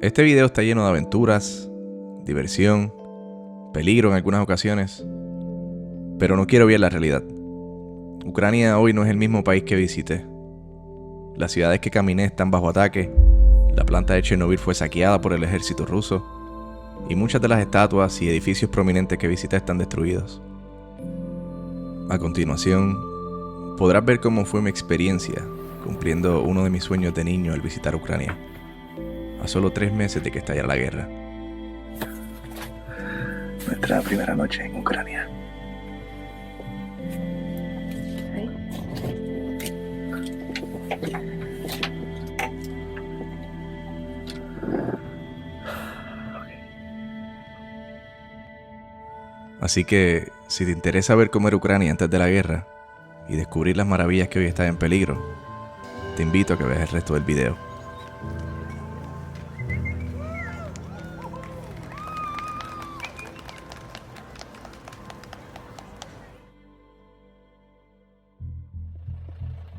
Este video está lleno de aventuras, diversión, peligro en algunas ocasiones, pero no quiero ver la realidad. Ucrania hoy no es el mismo país que visité. Las ciudades que caminé están bajo ataque, la planta de Chernobyl fue saqueada por el ejército ruso, y muchas de las estatuas y edificios prominentes que visité están destruidos. A continuación, podrás ver cómo fue mi experiencia cumpliendo uno de mis sueños de niño al visitar Ucrania, a solo 3 meses de que estallara la guerra. Nuestra primera noche en Ucrania. Así que, si te interesa ver cómo era Ucrania antes de la guerra y descubrir las maravillas que hoy están en peligro, te invito a que veas el resto del video.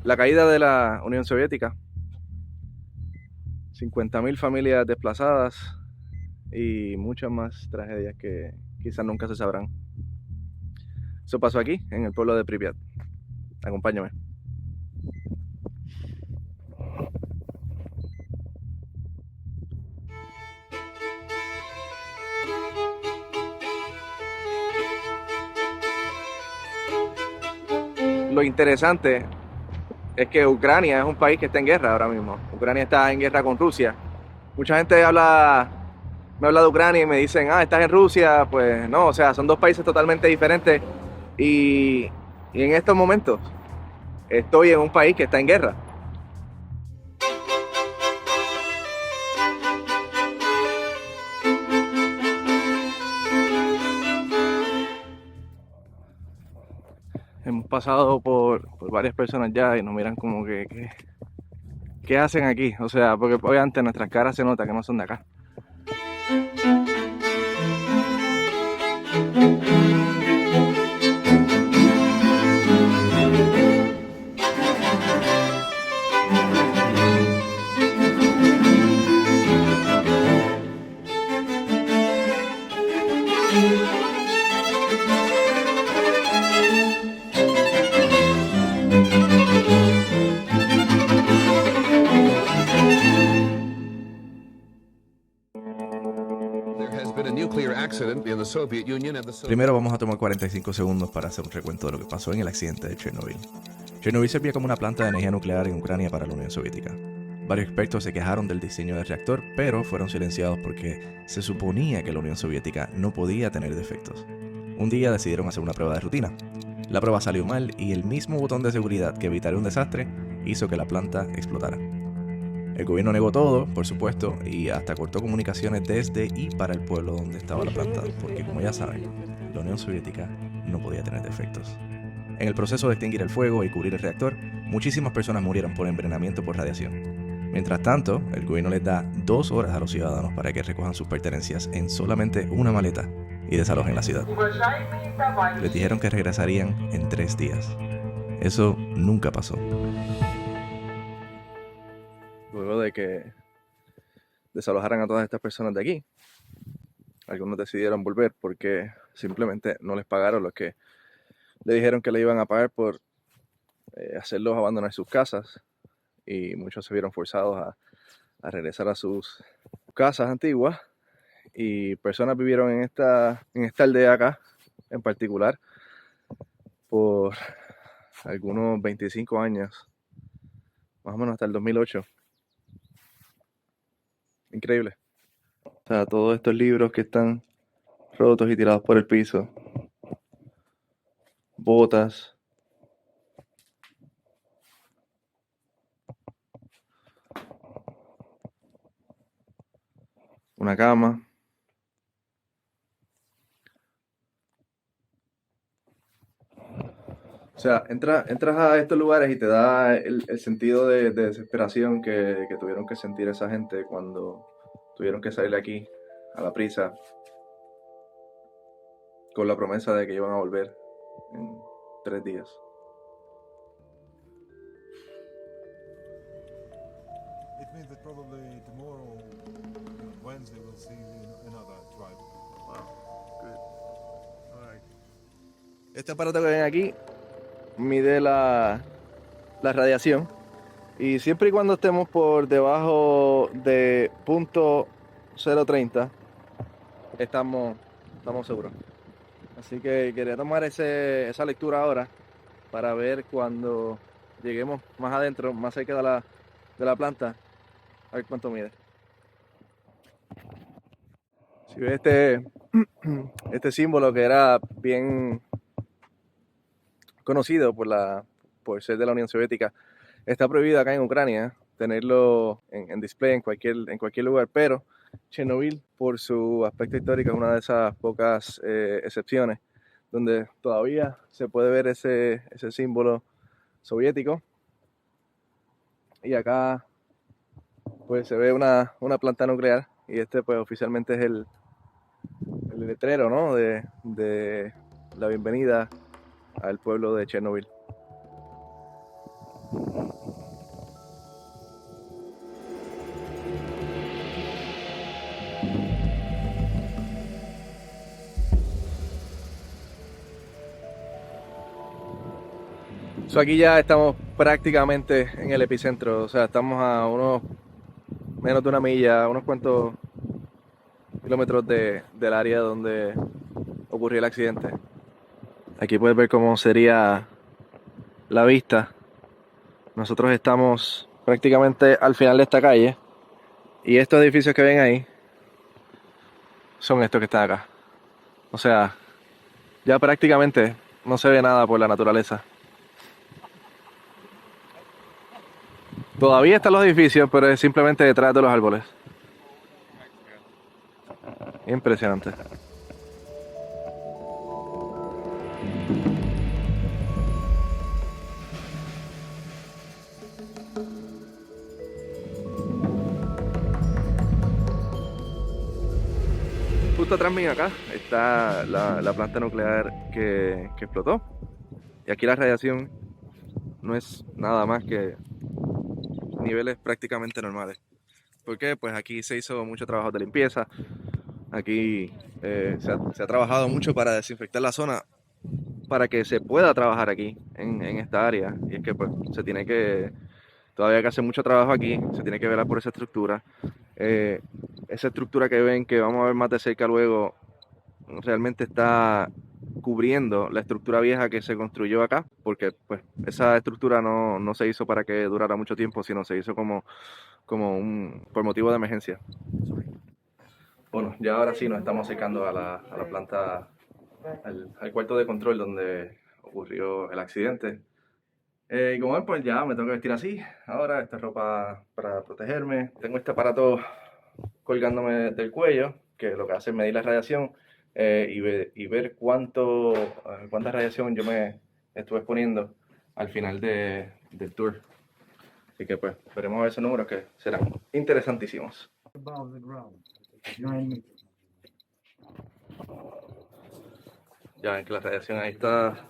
La caída de la Unión Soviética, 50.000 familias desplazadas y muchas más tragedias que quizás nunca se sabrán. Eso pasó aquí, en el pueblo de Pripyat. Acompáñame. Lo interesante es que Ucrania es un país que está en guerra ahora mismo. Ucrania está en guerra con Rusia. Mucha gente me habla de Ucrania y me dicen, estás en Rusia. Pues no, o sea, son dos países totalmente diferentes. Y en estos momentos estoy en un país que está en guerra. Hemos pasado por varias personas ya y nos miran como que ¿qué hacen aquí? O sea, porque obviamente nuestras caras se nota que no son de acá. Primero vamos a tomar 45 segundos para hacer un recuento de lo que pasó en el accidente de Chernobyl. Chernobyl servía como una planta de energía nuclear en Ucrania para la Unión Soviética. Varios expertos se quejaron del diseño del reactor, pero fueron silenciados porque se suponía que la Unión Soviética no podía tener defectos. Un día decidieron hacer una prueba de rutina. La prueba salió mal y el mismo botón de seguridad que evitaría un desastre hizo que la planta explotara. El gobierno negó todo, por supuesto, y hasta cortó comunicaciones desde y para el pueblo donde estaba la planta, porque como ya saben, la Unión Soviética no podía tener defectos. En el proceso de extinguir el fuego y cubrir el reactor, muchísimas personas murieron por envenenamiento por radiación. Mientras tanto, el gobierno les da 2 horas a los ciudadanos para que recojan sus pertenencias en solamente una maleta y desalojen la ciudad. Les dijeron que regresarían en 3 días. Eso nunca pasó. Luego de que desalojaran a todas estas personas de aquí, algunos decidieron volver porque simplemente no les pagaron lo que le dijeron que le iban a pagar por hacerlos abandonar sus casas, y muchos se vieron forzados a regresar a sus casas antiguas, y personas vivieron en esta aldea acá en particular por algunos 25 años, más o menos hasta el 2008. Increíble. O sea, todos estos libros que están rotos y tirados por el piso, botas, una cama. O sea, entras a estos lugares y te da el sentido de desesperación que tuvieron que sentir esa gente cuando tuvieron que salir de aquí a la prisa con la promesa de que iban a volver en 3 días. me that probably tomorrow, Wednesday, we'll see another drive. Wow, good. All right. Este aparato que ven aquí mide la radiación y siempre y cuando estemos por debajo de .030 estamos seguros. Así que quería tomar esa lectura ahora para ver cuando lleguemos más adentro, más cerca de la planta, a ver cuánto mide. Si ves este símbolo que era bien conocido por ser de la Unión Soviética, está prohibido acá en Ucrania tenerlo en display en cualquier lugar, pero Chernobyl, por su aspecto histórico, es una de esas pocas excepciones donde todavía se puede ver ese símbolo soviético. Y acá pues se ve una planta nuclear y este pues oficialmente es el letrero, ¿no? de la bienvenida al pueblo de Chernobyl. Aquí ya estamos prácticamente en el epicentro, o sea, estamos a unos menos de una milla, unos cuantos kilómetros del área donde ocurrió el accidente. Aquí puedes ver cómo sería la vista. Nosotros estamos prácticamente al final de esta calle y estos edificios que ven ahí son estos que están acá. O sea, ya prácticamente no se ve nada por la naturaleza. Todavía están los edificios, pero es simplemente detrás de los árboles. Impresionante. Justo atrás mío acá está la planta nuclear que explotó. Y aquí la radiación no es nada más que niveles prácticamente normales. ¿Por qué? Pues aquí se hizo mucho trabajo de limpieza. Aquí se ha trabajado mucho para desinfectar la zona para que se pueda trabajar aquí en esta área. Y es que pues todavía hay que hacer mucho trabajo aquí, se tiene que velar por esa estructura. Esa estructura que ven, que vamos a ver más de cerca luego, realmente está cubriendo la estructura vieja que se construyó acá, porque pues esa estructura no se hizo para que durara mucho tiempo, sino se hizo por motivo de emergencia. Bueno, ya ahora sí nos estamos acercando a la planta, al cuarto de control donde ocurrió el accidente. Y como ven, pues ya me tengo que vestir así. Ahora esta ropa para protegerme. Tengo este aparato colgándome del cuello, que lo que hace es medir la radiación y ver cuánta radiación yo me estuve exponiendo al final del tour. Así que pues veremos a ver esos números que serán interesantísimos. Ya ven que la radiación ahí está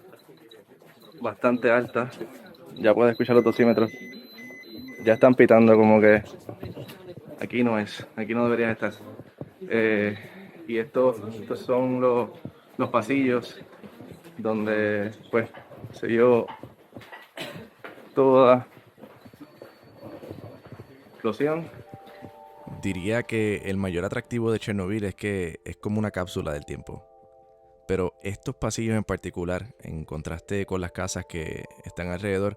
bastante alta. Ya puedes escuchar los dosímetros. Ya están pitando como que aquí no deberías estar. Y estos son los pasillos donde pues se dio toda explosión. Diría que el mayor atractivo de Chernobyl es que es como una cápsula del tiempo. Pero estos pasillos en particular, en contraste con las casas que están alrededor,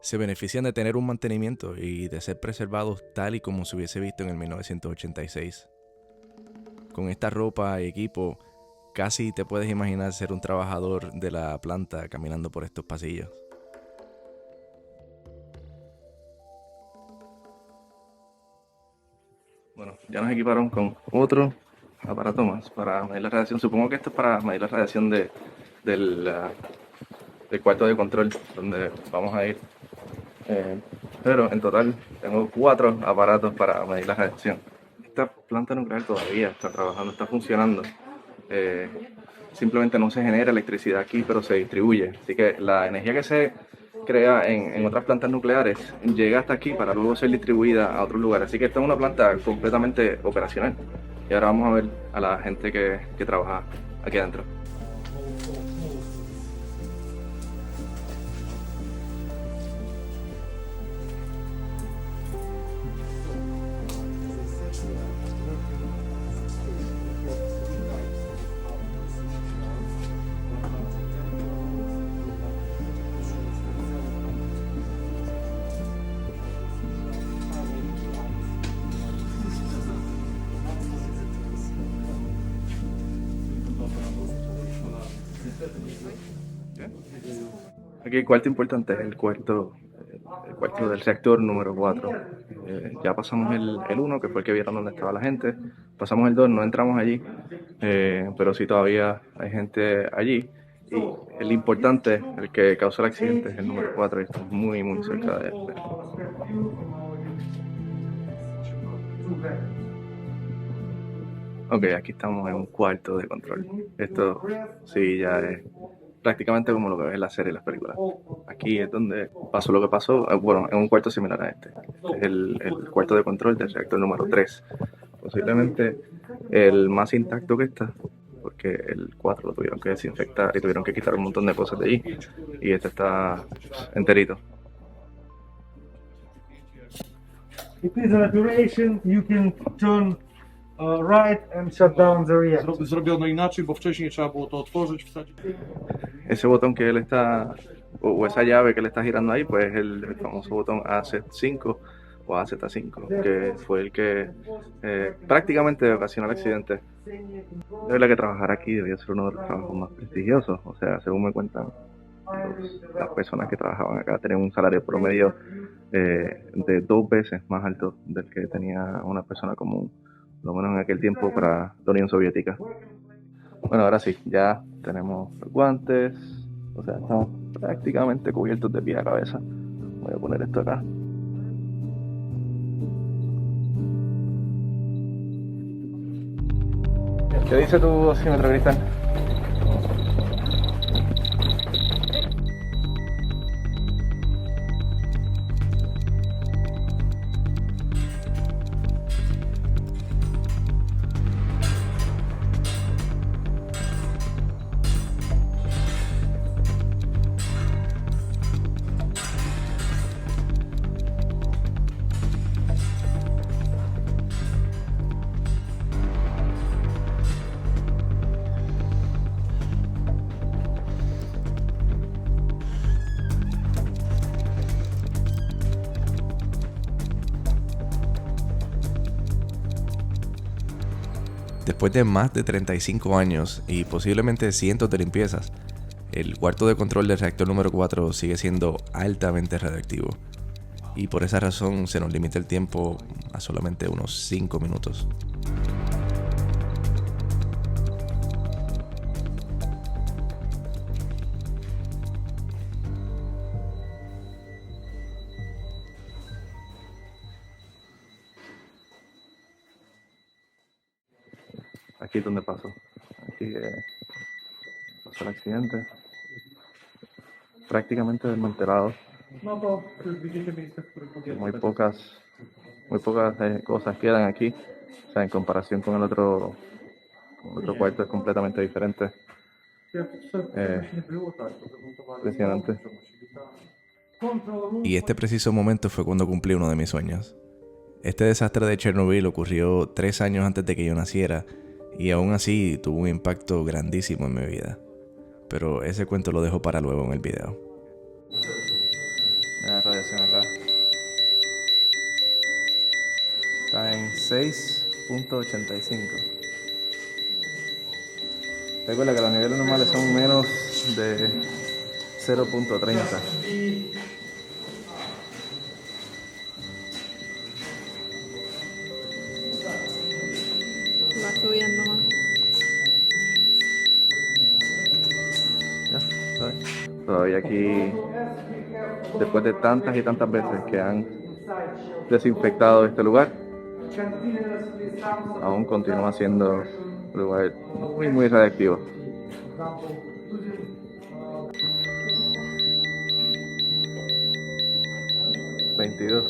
se benefician de tener un mantenimiento y de ser preservados tal y como se hubiese visto en el 1986. Con esta ropa y equipo, casi te puedes imaginar ser un trabajador de la planta caminando por estos pasillos. Bueno, ya nos equiparon con otro aparato más para medir la radiación. Supongo que esto es para medir la radiación del cuarto de control donde vamos a ir. Pero en total tengo 4 aparatos para medir la radiación. Esta planta nuclear todavía está trabajando, está funcionando. Simplemente no se genera electricidad aquí, pero se distribuye. Así que la energía que se crea en otras plantas nucleares llega hasta aquí para luego ser distribuida a otros lugares. Así que esta es una planta completamente operacional. Y ahora vamos a ver a la gente que trabaja aquí adentro. Aquí el cuarto importante es el cuarto del reactor número 4. Ya pasamos el 1, que fue el que vieron donde estaba la gente. Pasamos el 2, no entramos allí, pero sí todavía hay gente allí. Y el importante, el que causó el accidente, es el número 4 y estamos muy, muy cerca de él. Ok, aquí estamos en un cuarto de control. Esto sí ya es prácticamente como lo que ves en la serie y las películas. Aquí es donde pasó lo que pasó, bueno, en un cuarto similar a este. Este es el cuarto de control del reactor número 3. Posiblemente el más intacto que está, porque el 4 lo tuvieron que desinfectar y tuvieron que quitar un montón de cosas de allí. Y este está enterito. It is an operation, you can turn right and shut down the reactor. Zrobiono inaczej, bo wcześniej trzeba było to otworzyć, wsadzić. Ese botón que él está, o esa llave que él está girando ahí, pues es el famoso botón AZ5 o AZ5, que fue el que prácticamente ocasionó el accidente. De verdad que trabajar aquí debía ser uno de los trabajos más prestigiosos, o sea, según me cuentan las personas que trabajaban acá, tenían un salario promedio de 2 veces más alto del que tenía una persona común, por lo menos en aquel tiempo para la Unión Soviética. Bueno, ahora sí, ya tenemos los guantes, o sea, estamos prácticamente cubiertos de pie a cabeza. Voy a poner esto acá. ¿Qué dice tu oxímetro, Cristian? Después de más de 35 años y posiblemente cientos de limpiezas, el cuarto de control del reactor número 4 sigue siendo altamente radiactivo. Y por esa razón se nos limita el tiempo a solamente unos 5 minutos. Aquí es donde pasó. Aquí pasó el accidente. Prácticamente desmantelado. Muy pocas cosas quedan aquí. O sea, en comparación con el otro cuarto es completamente diferente. Impresionante. Y este preciso momento fue cuando cumplí uno de mis sueños. Este desastre de Chernobyl ocurrió 3 años antes de que yo naciera y aún así tuvo un impacto grandísimo en mi vida. Pero ese cuento lo dejo para luego en el video. La radiación acá está en 6.85. Recuerda que los niveles normales son menos de 0.30. Va subiendo más. Ya, ¿sabes? Todavía aquí, después de tantas y tantas veces que han desinfectado este lugar, aún continúa siendo un lugar muy, muy radiactivo. 22.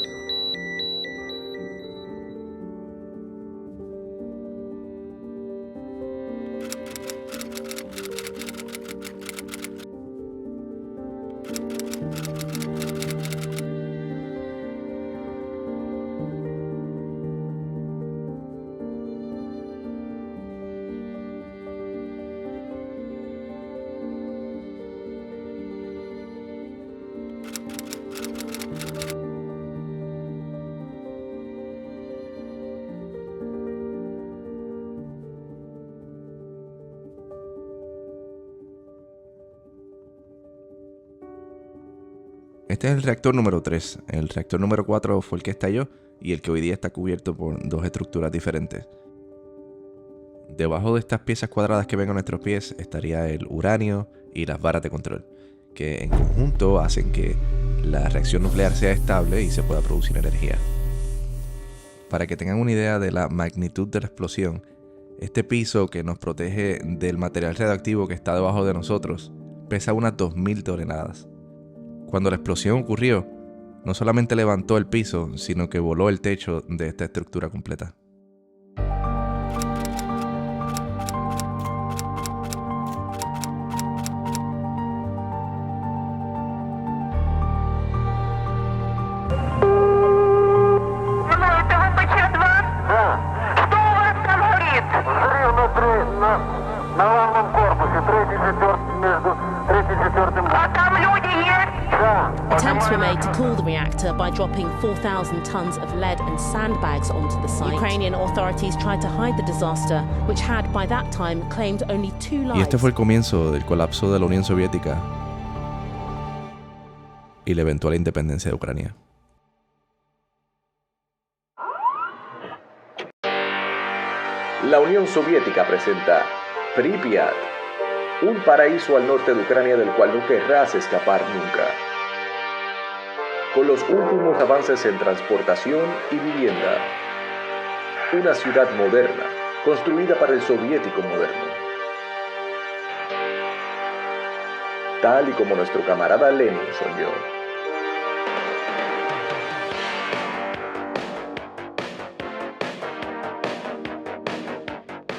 Este es el reactor número 3. El reactor número 4 fue el que estalló y el que hoy día está cubierto por dos estructuras diferentes. Debajo de estas piezas cuadradas que ven a nuestros pies estaría el uranio y las varas de control, que en conjunto hacen que la reacción nuclear sea estable y se pueda producir energía. Para que tengan una idea de la magnitud de la explosión, este piso que nos protege del material radioactivo que está debajo de nosotros pesa unas 2000 toneladas. Cuando la explosión ocurrió, no solamente levantó el piso, sino que voló el techo de esta estructura completa. Attempts were made to cool the reactor by dropping 4,000 tons of lead and sandbags onto the site. Ukrainian authorities tried to hide the disaster, which had by that time claimed only 2 lives. Y este fue el comienzo del colapso de la Unión Soviética y la eventual independencia de Ucrania. La Unión Soviética presenta Pripyat, un paraíso al norte de Ucrania del cual no querrás escapar nunca. Con los últimos avances en transportación y vivienda. Una ciudad moderna, construida para el soviético moderno. Tal y como nuestro camarada Lenin soñó.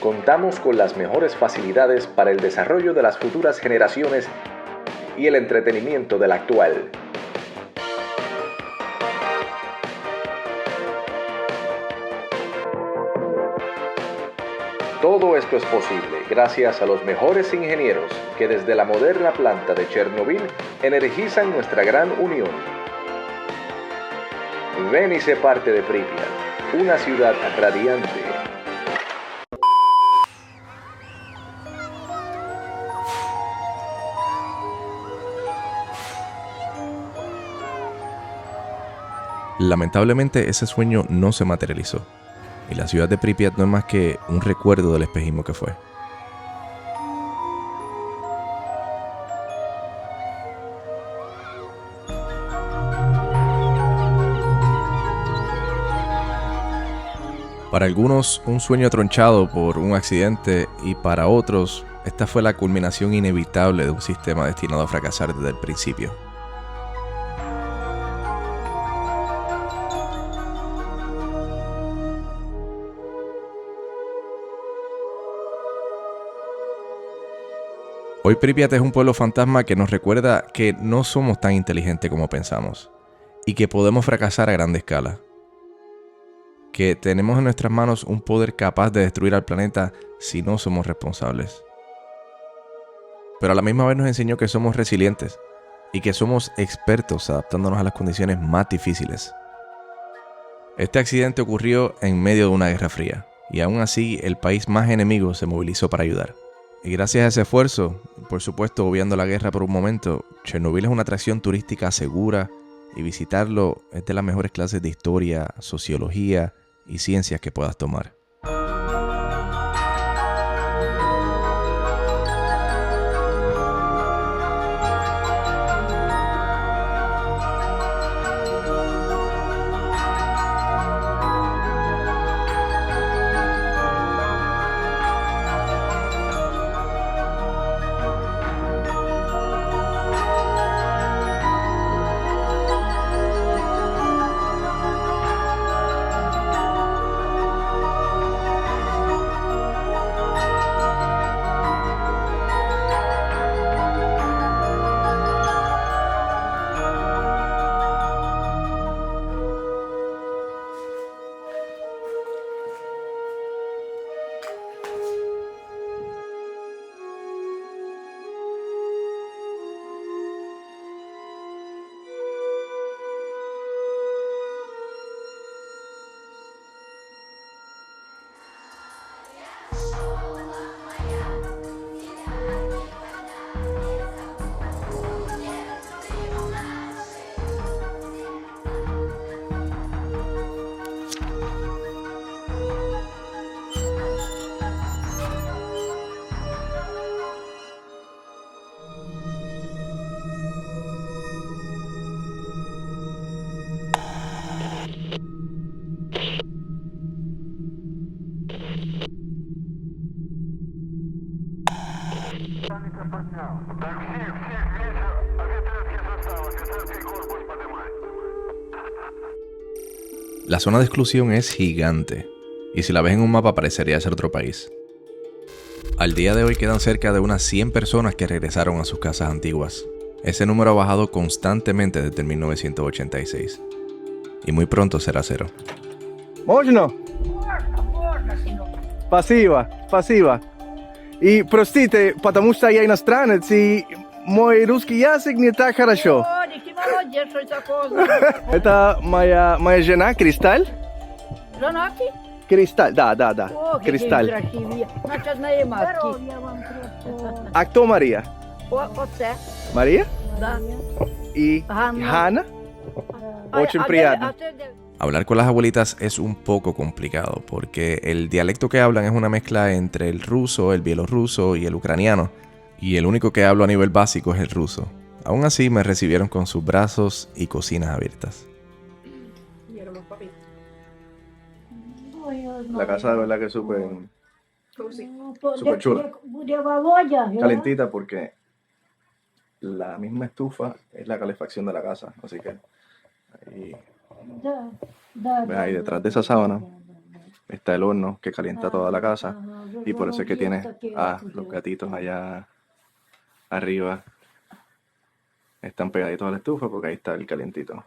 Contamos con las mejores facilidades para el desarrollo de las futuras generaciones y el entretenimiento del actual. Todo esto es posible gracias a los mejores ingenieros que desde la moderna planta de Chernobyl energizan nuestra gran unión. Ven y sé parte de Pripyat, una ciudad radiante. Lamentablemente ese sueño no se materializó, y la ciudad de Pripyat no es más que un recuerdo del espejismo que fue. Para algunos, un sueño tronchado por un accidente, y para otros, esta fue la culminación inevitable de un sistema destinado a fracasar desde el principio. Hoy Pripyat es un pueblo fantasma que nos recuerda que no somos tan inteligentes como pensamos y que podemos fracasar a grande escala. Que tenemos en nuestras manos un poder capaz de destruir al planeta si no somos responsables. Pero a la misma vez nos enseñó que somos resilientes y que somos expertos adaptándonos a las condiciones más difíciles. Este accidente ocurrió en medio de una guerra fría y aún así el país más enemigo se movilizó para ayudar. Y gracias a ese esfuerzo, por supuesto obviando la guerra por un momento, Chernobyl es una atracción turística segura y visitarlo es de las mejores clases de historia, sociología y ciencias que puedas tomar. La zona de exclusión es gigante, y si la ves en un mapa parecería ser otro país. Al día de hoy quedan cerca de unas 100 personas que regresaron a sus casas antiguas. Ese número ha bajado constantemente desde el 1986, y muy pronto será cero. Можно? Спасибо, спасибо. И простите, потому что я иностранец, и мой русский язык не так хорошо. Молодец, что такое знаешь. Это моя жена Кристаль? Женатый? Кристаль, да. О, какие Кристаль. красивые. Значит, одна матки. Здоров'я вам крепкого. А кто Мария? Оце, Мария? да. И Ганна. Хана? Очень приятно. Hablar con las abuelitas es un poco complicado porque el dialecto que hablan es una mezcla entre el ruso, el bielorruso y el ucraniano, y el único que hablo a nivel básico es el ruso. Aún así me recibieron con sus brazos y cocinas abiertas. La casa de verdad que es súper Súper chula. Буде Володя. calentita porque la misma estufa es la calefacción de la casa, así que ahí, ves ahí detrás de esa sábana está el horno que calienta toda la casa y por eso es que tiene los gatitos allá arriba están pegaditos a la estufa porque ahí está el calientito.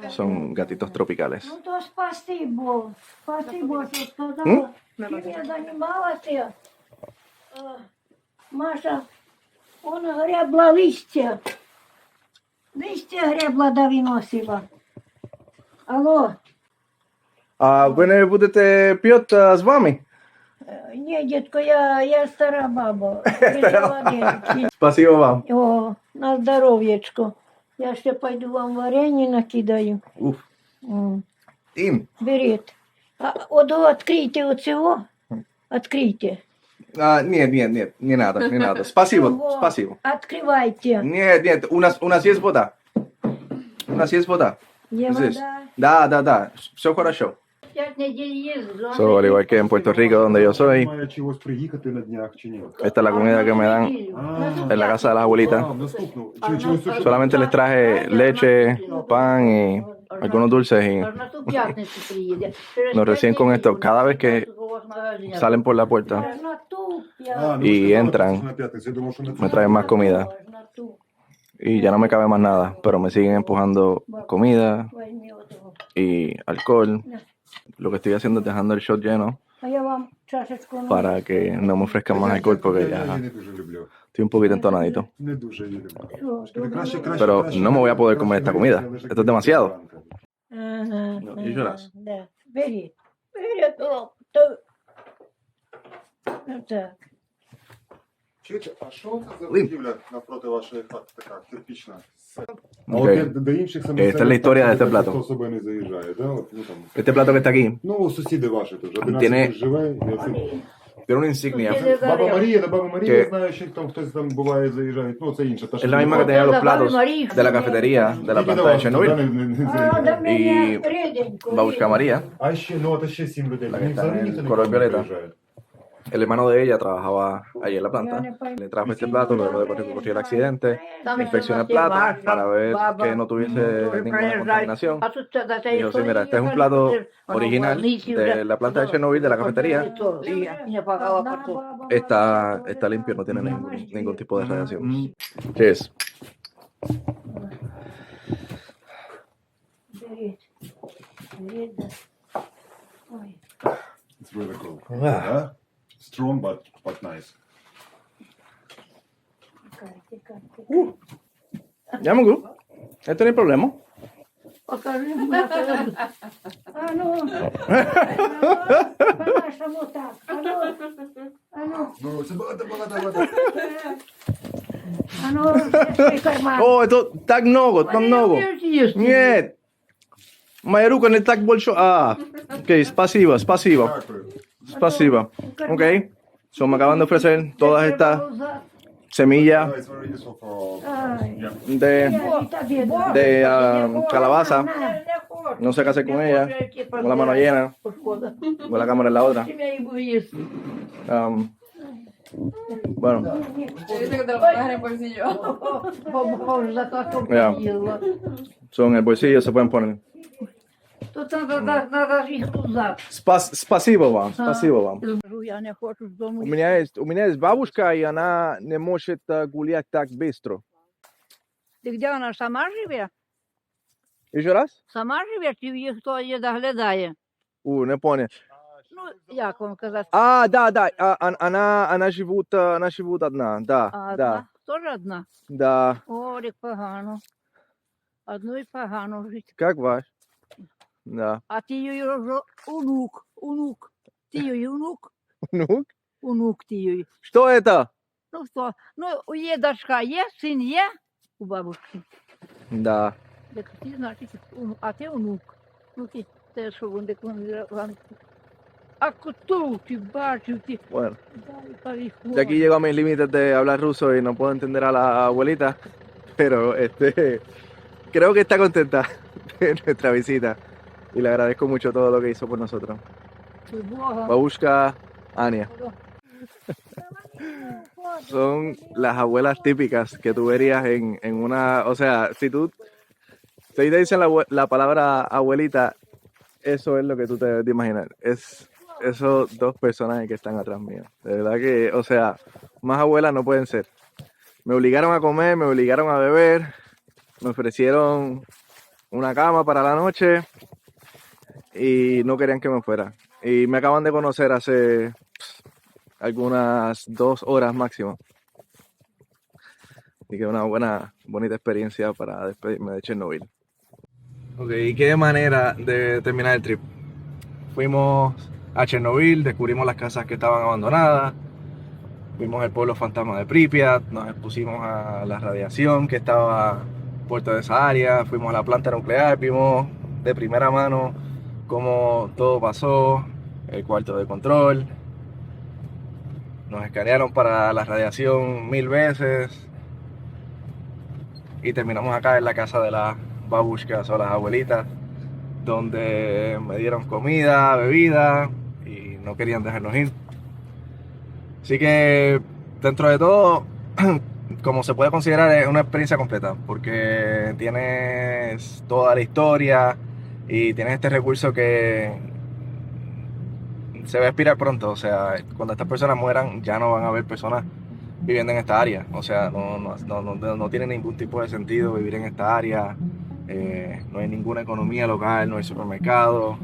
Son gatitos tropicales. Ну то спасибо, что сказала. Чем я занималась? Маша, он гребла листья. Листья гребла да виносила. Алло, Ви не будете п'ять з вами? ні, дітко, я стара баба. Молодець. Спасибо вам. О, на здоров'ячко. Я ще пойду вам варенье накидаю. Уф. М. Им. Беріть. А от відкрийте оцього. Відкрийте. Нет, не надо. Спасибо. Відкривайте. Нет, у нас есть вода. У нас есть вода. Є Здесь. вода. Да. Все хорошо. 5 недель ездила. So, al igual que en Puerto Rico, donde yo soy, Має чогось приїхати на днях чи ні? esta es la comida que me dan en la casa de las abuelitas. Наступну. Solamente les traje leche, pan y algunos dulces y Аж на ту п'ятницю приїде. nos reciben con esto. Cada vez que salen por la puerta, Аж на ту Y entran. me traen más comida. Аж на ту. Y ya no me cabe más nada, pero me siguen empujando comida Возьми отого. y alcohol. Lo que estoy haciendo es dejando el shot lleno А я вам чашечку налью. para que no me ofrezcan más alcohol porque Я ya її не дуже люблю. estoy un poquito entonadito. Не дуже її люблю. Що, Краще, Pero no me voy a poder comer esta comida. краще Esto es demasiado. Ага, Ну, і ще раз. Да. Беріть. Беріть. То. Так. Чуєте, а що це за будівля навпроти вашої хати така, кирпічна? А Ok. от до інших Esta es la historia de este plato. Хто собі не заїжджає, да? От, ну, там. Este plato que está aquí Ну, сусіди ваші тут, Tiene- 11 живе. І оце... tiene una insignia. Баба Марія Que- знає, що там хтось там буває, заїжджає. Ну, це інша. Та, Es la misma que tenía los platos de la cafetería de la planta de Chernobyl. А до мене ріденько. Babushka María, А ще, ну, а ще 7 людей. La que Ні, está взагалі en ніхто el не color violeta. приїжджає. el hermano de ella trabajaba allí en la planta. Le trajo este plato, luego de que ocurrió el accidente. Inspeccioné el plato para ver que no tuviese ninguna contaminación. Dijo, sí, mira, este es un plato original de la planta de Chernobyl, de la cafetería. Está limpio, no tiene ningún tipo de radiación. Cheers. Беріть. Беріть. Ой. It's really cool. Yeah? Strong, but nice. Тікайте. Ya, Mugu. Esto no hay problema. Покажи мені. А ну. По-нашому так. А ну. Ну, це багато. А ну. Відкрий карман. Oh, esto так много. Нет. Моя рука не так больше. Ok, спасибо. Дякую. Спасибо. Ok. So, me acaban de ofrecer todas estas semillas It's very useful for... Ай. de calabaza. No sé qué hacer con ella. Con la mano llena. Con la cámara en la otra. Um, Bueno, Dice que te lo pones en el bolsillo. ya. Son en el bolsillo, se pueden poner. Тут надо їх туда. Спасибо вам, спасибо вам. Я не хочу з дому. У меня есть бабушка, и она не может гулять так быстро. Ти де вона сама живе? Еще раз? Сама живе, чи її хто її доглядає? Не понял. Ну, як вам казати? Да. Она живут одна, да, А да, одна? Теж одна? да. О, як погано. Одну і погано жити. Как ваш? Да. А ти її вже онук. Ти її онук? Внук? Онук ти її. Что это? Ну, хто? Ну, є дочка, є, син є у бабушки. Да. Так ти, значить, а ти онук. Ну, ти те, що вони вам. А коту ти бачив, ти. Bueno, Дай, de aquí llego a mis límites de hablar ruso y no puedo entender a la abuelita, pero creo que está contenta de nuestra visita y le agradezco mucho todo lo que hizo por nosotros. Бога. Babushka, Ania. Son las abuelas típicas que tú verías en una, o sea, si te dicen la palabra abuelita, eso es lo que tú te debes de imaginar. Es esos dos personajes que están atrás mío. De verdad que, o sea, más abuelas no pueden ser. Me obligaron a comer, me obligaron a beber, me ofrecieron una cama para la noche y no querían que me fuera. Y me acaban de conocer hace algunas 2 horas máximo. Así que una bonita experiencia para despedirme de Chernobyl. Ok, ¿y qué manera de terminar el trip? Fuimos a Chernobyl, descubrimos las casas que estaban abandonadas, vimos el pueblo fantasma de Pripyat, nos expusimos a la radiación que estaba puerta de esa área, fuimos a la planta nuclear, vimos de primera mano cómo todo pasó, el cuarto de control, nos escanearon para la radiación 1000 veces y terminamos acá en la casa de las babushkas o las abuelitas, donde me dieron comida, bebida y no querían dejarnos ir. Así que dentro de todo, como se puede considerar, es una experiencia completa, porque tienes toda la historia y tienes este recurso que se va a expirar pronto. O sea, cuando estas personas mueran ya no van a haber personas viviendo en esta área. O sea, no tiene ningún tipo de sentido vivir en esta área. No hay ninguna economía local, no hay supermercado.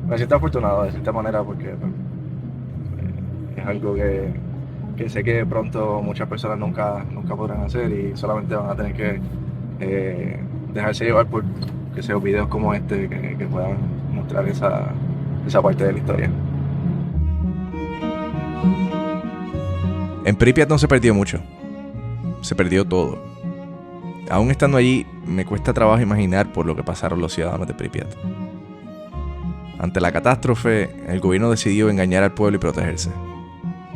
Me siento afortunado de cierta manera porque es algo que sé que pronto muchas personas nunca podrán hacer y solamente van a tener que dejarse llevar por que sean videos como este que puedan mostrar esa parte de la historia. En Pripyat no se perdió mucho, se perdió todo. Aún estando allí, me cuesta trabajo imaginar por lo que pasaron los ciudadanos de Pripyat. Ante la catástrofe, el gobierno decidió engañar al pueblo y protegerse.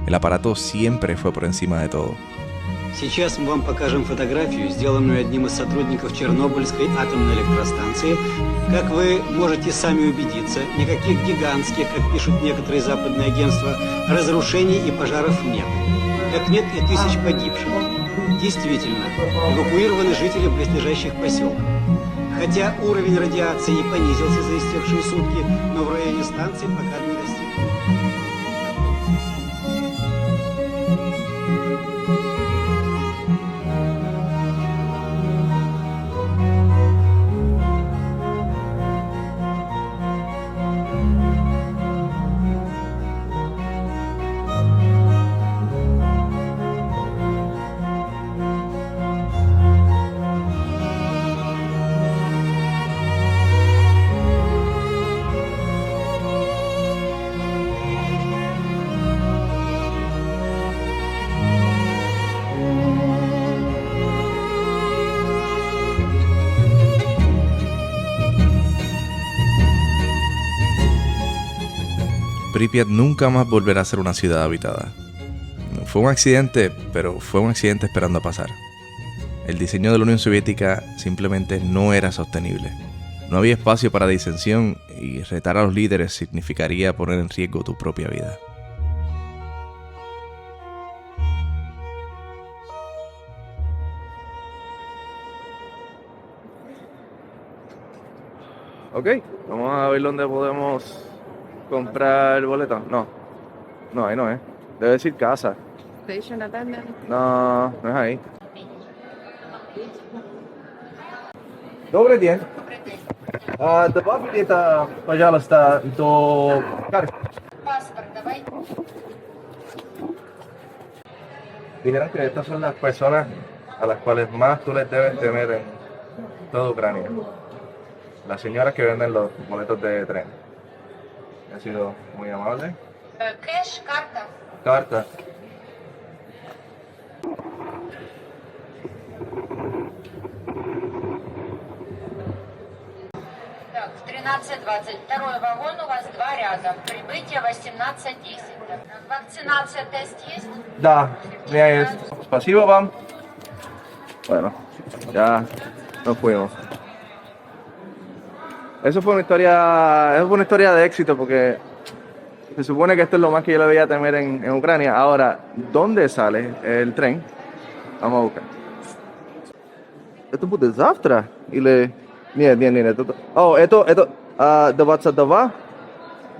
El aparato siempre fue por encima de todo. Сейчас мы вам покажем фотографию, сделанную одним из сотрудников Чернобыльской атомной электростанции. Как вы можете сами убедиться, никаких гигантских, как пишут некоторые западные агентства, разрушений и пожаров нет. Как нет и тысяч погибших. Действительно, эвакуированы жители близлежащих поселков. Хотя уровень радиации и понизился за истекшие сутки, но в районе станции пока не достиг. Pripyat nunca más volverá a ser una ciudad habitada. Fue un accidente, pero fue un accidente esperando a pasar. El diseño de la Unión Soviética simplemente no era sostenible. No había espacio para disensión y retar a los líderes significaría poner en riesgo tu propia vida. Ok, vamos a ver dónde podemos comprar boletos. No, ahí no es. Debe decir casa. Station attendant. No, no es ahí. Добрый день. Два билета, пожалуйста, до карты. Паспорт давай. Dijeron que estas son las personas a las cuales más tú les debes temer en toda Ucrania. Las señoras que venden los boletos de tren. Ha sido muy amable. Кэш, карта. Carta. Так, в 13:20. Второй вагон у вас 2 ряда. Прибытие 18:10. Вакцинация, тест есть? Da, ya es. Pasivo, vam. Bueno, ya nos fuimos. Eso fue una historia de éxito porque se supone que esto es lo más que yo le veía temer en Ucrania. Ahora, ¿dónde sale el tren? Vamos a buscar. Это будет завтра или... Нет. Это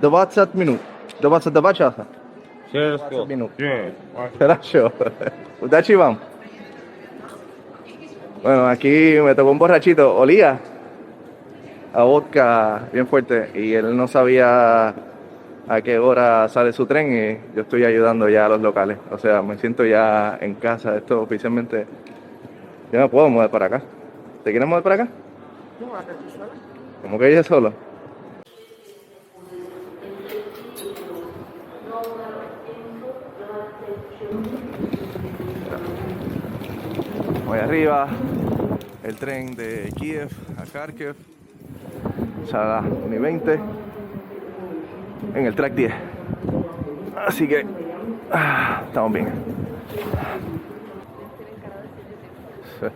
20 минут. 22 часа. 20 минут. Хорошо. Удачи вам. Bueno, aquí me tocó un borrachito. Olía a vodka bien fuerte y él no sabía a qué hora sale su tren y yo estoy ayudando ya a los locales. O sea, me siento ya en casa. Esto oficialmente... Yo me puedo mover para acá. ¿Te quieres mover para acá? ¿Cómo que ella solo? Voy arriba, el tren de Kiev a Kharkiv, sale a 1:20 en el track 10. Así que estamos bien. Sí.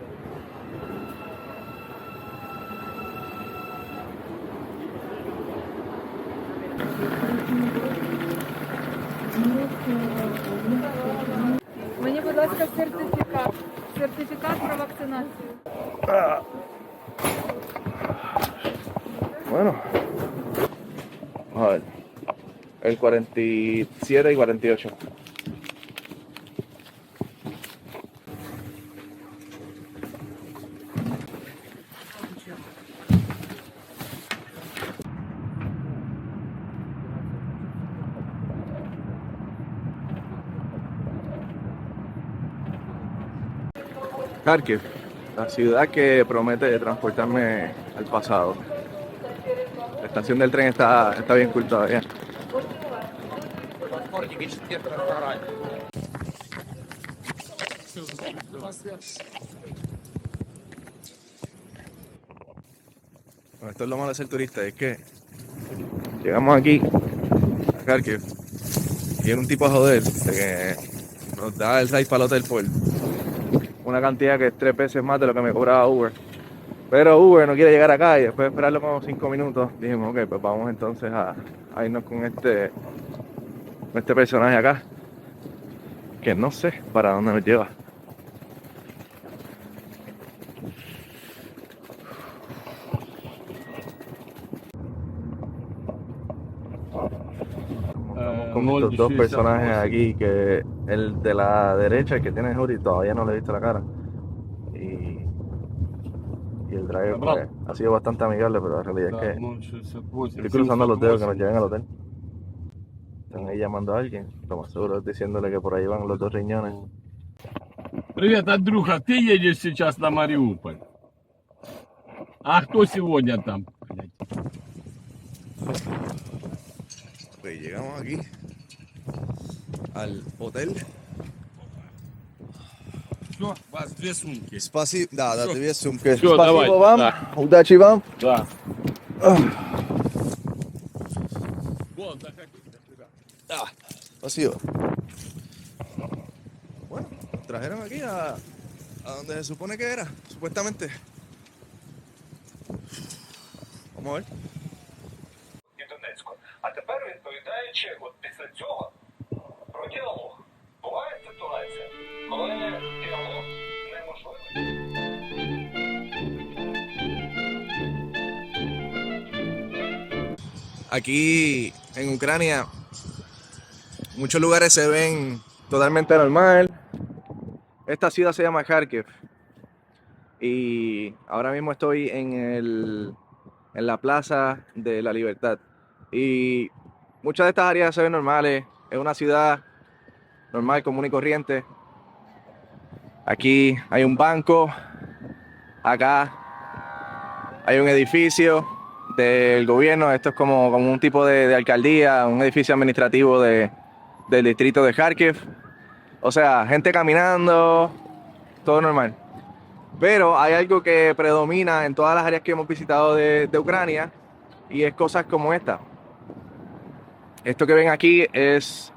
Мені, будь ласка, сертифікат. Сертифікат про вакцинацію. Bueno, vamos a ver. El 47 y 48. Kharkiv, la ciudad que promete transportarme al pasado. La estación del tren está bien cool todavía. Bueno, esto es lo malo de ser turista, es que llegamos aquí a Kharkiv y viene un tipo a joder de que nos da el ride para el hotel por una cantidad que es 3 veces más de lo que me cobraba Uber. Pero Uber no quiere llegar acá y después de esperarlo como 5 minutos dijimos, ok, pues vamos entonces a irnos con este personaje acá, que no sé para dónde nos lleva. Con estos dos personajes aquí, que el de la derecha, el que tiene el hoodie, todavía no le he visto la cara. Y el driver pues, ha sido bastante amigable, pero la realidad es que estoy cruzando los dedos que nos lleven al hotel. Están ahí llamando a alguien, lo más seguro es diciéndole que por ahí van los 2 riñones. Привет, Андрюха, ты едешь сейчас на Мариуполь? А кто сегодня там? Ok, llegamos aquí al hotel. Все, вас 2 сумки. Спасибо, да, 2 сумки. Всё, Спасибо давай, вам, да. удачи вам. Да. Вот, заходите, ребят. Спасибо. Bueno, trajeron aquí a donde se supone que era, supuestamente. Vamos a ver. Донецьку. А тепер відповідаючи от після цього про діалог. Буває ситуація, коли діалог неможливий. Aquí en Ucrania, muchos lugares se ven totalmente normal. Esta ciudad se llama Kharkiv. Y ahora mismo estoy en la Plaza de la Libertad. Y muchas de estas áreas se ven normales. Es una ciudad normal, común y corriente. Aquí hay un banco. Acá hay un edificio del gobierno. Esto es como un tipo de alcaldía, un edificio administrativo del distrito de Kharkiv. O sea, gente caminando, todo normal. Pero hay algo que predomina en todas las áreas que hemos visitado de Ucrania, y es cosas como esta. Esto que ven aquí es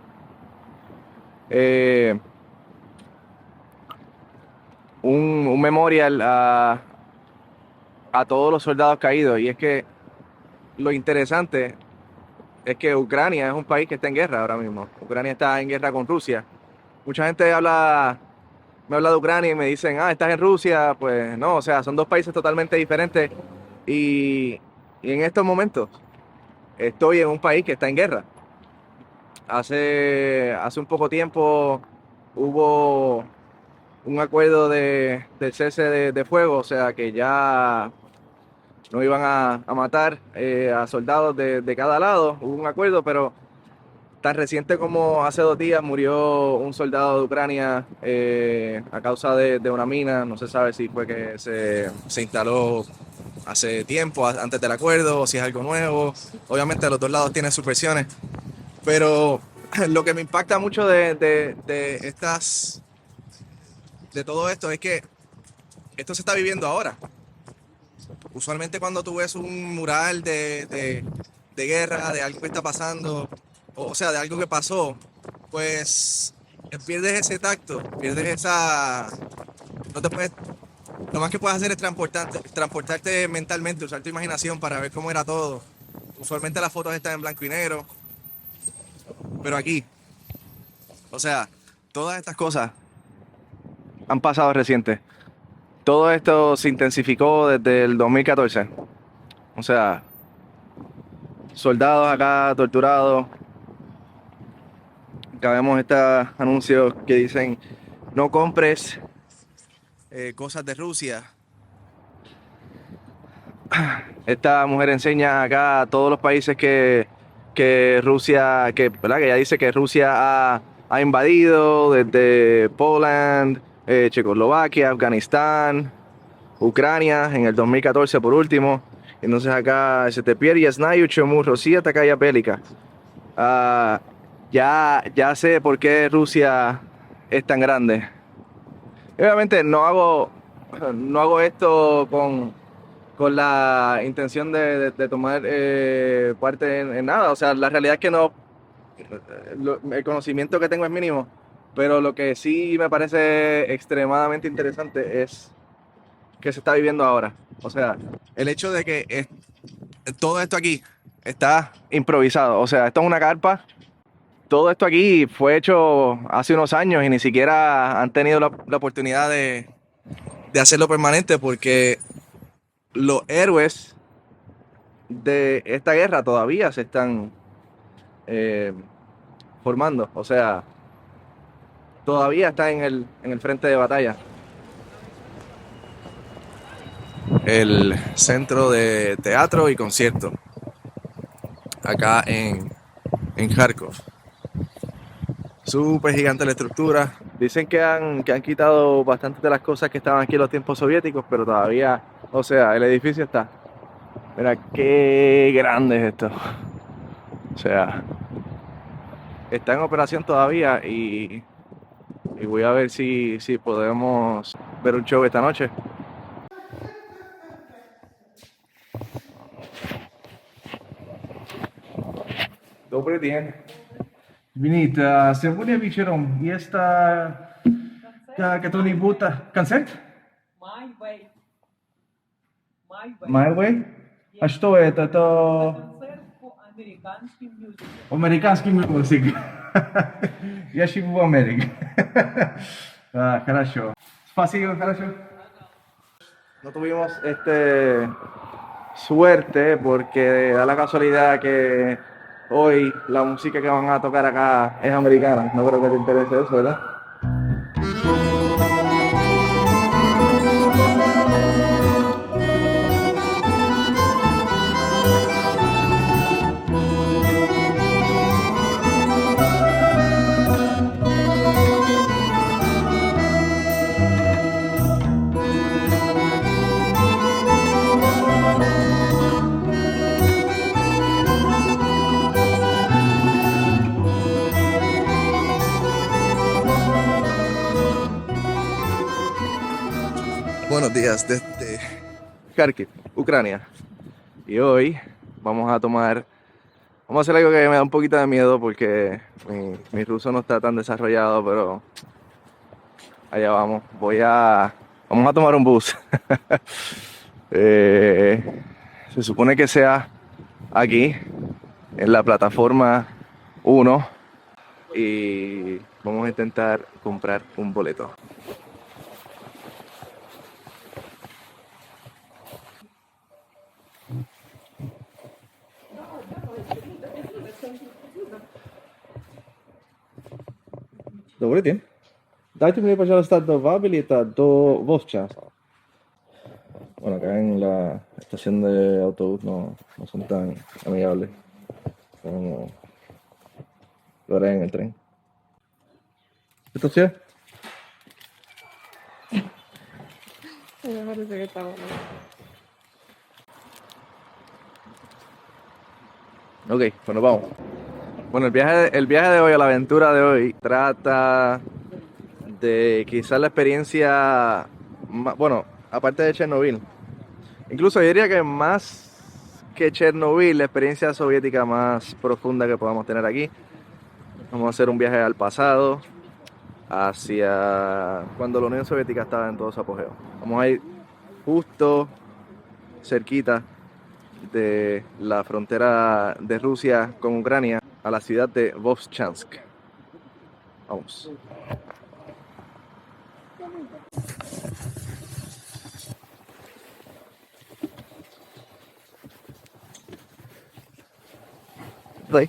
un memorial a todos los soldados caídos. Y es que lo interesante es que Ucrania es un país que está en guerra ahora mismo. Ucrania está en guerra con Rusia. Mucha gente me habla de Ucrania y me dicen, estás en Rusia. Pues no, o sea, son dos países totalmente diferentes. Y en estos momentos estoy en un país que está en guerra. Hace un poco tiempo hubo un acuerdo del cese de fuego, o sea que ya no iban a matar a soldados de cada lado. Hubo un acuerdo, pero tan reciente como hace 2 días murió un soldado de Ucrania a causa de una mina. No se sabe si fue que se instaló hace tiempo, antes del acuerdo, o si es algo nuevo. Obviamente los dos lados tienen sus versiones, pero lo que me impacta mucho de todo esto es que esto se está viviendo ahora. Usualmente cuando tú ves un mural de guerra, de algo que está pasando, o sea, de algo que pasó, pues pierdes ese tacto, pierdes esa... No te puedes... Lo más que puedes hacer es transportarte mentalmente, usar tu imaginación para ver cómo era todo. Usualmente las fotos están en blanco y negro, pero aquí, o sea, todas estas cosas han pasado reciente. Todo esto se intensificó desde el 2014. O sea, soldados acá torturados. Acá vemos estos anuncios que dicen no compres cosas de Rusia. Esta mujer enseña acá a todos los países que Rusia, ¿verdad? Que ella dice que Rusia ha invadido, desde Poland, Checoslovaquia, Afganistán, Ucrania, en el 2014 por último. Entonces acá se te pierde Snаю, Chomu, Rosía, Takaya Bélica. Ya sé por qué Rusia es tan grande. Obviamente no hago esto con la intención de tomar parte en nada. O sea, la realidad es que no, el conocimiento que tengo es mínimo, pero lo que sí me parece extremadamente interesante es que se está viviendo ahora. O sea, el hecho de que todo esto aquí está improvisado. O sea, esto es una carpa. Todo esto aquí fue hecho hace unos años y ni siquiera han tenido la oportunidad de hacerlo permanente, porque los héroes de esta guerra todavía se están formando. O sea, todavía está en el frente de batalla. El centro de teatro y concierto acá en Kharkov. Súper gigante la estructura. Dicen que han quitado bastantes de las cosas que estaban aquí en los tiempos soviéticos, pero todavía, o sea, el edificio está. Mira qué grande es esto. O sea, está en operación todavía y voy a ver si podemos ver un show esta noche. Добрый день. Извините, сегодня вечером есть какой-нибудь концерт? My way. My Way? А что это? Это Концерт по американским мюзиклам. американский мюзикл. Я живу в Америке. Хорошо. Спасибо, хорошо. No tuvimos suerte porque da la casualidad que hoy la música que van a tocar acá es americana. No creo que te interese eso, ¿verdad? Buenos días desde Kharkiv, Ucrania. Y hoy vamos a hacer algo que me da un poquito de miedo porque mi ruso no está tan desarrollado, pero allá vamos. Vamos a tomar un bus. Se supone que sea aquí, en la plataforma 1, y vamos a intentar comprar un boleto. Добрий день. Дайте мне, пожалуйста, два билета до Вовчанска. Bueno, acá en la estación de autobús no son tan amigables como lo harán en el tren. ¿Esto sí es? Me parece que está bueno. Ok, pues nos vamos. Bueno, el viaje de hoy, o la aventura de hoy, trata de quizás la experiencia, bueno, aparte de Chernobyl, incluso yo diría que más que Chernobyl, la experiencia soviética más profunda que podamos tener aquí. Vamos a hacer un viaje al pasado, hacia cuando la Unión Soviética estaba en todo su apogeo. Vamos a ir justo cerquita de la frontera de Rusia con Ucrania, a la ciudad de Vovchansk. Vamos. Ahí.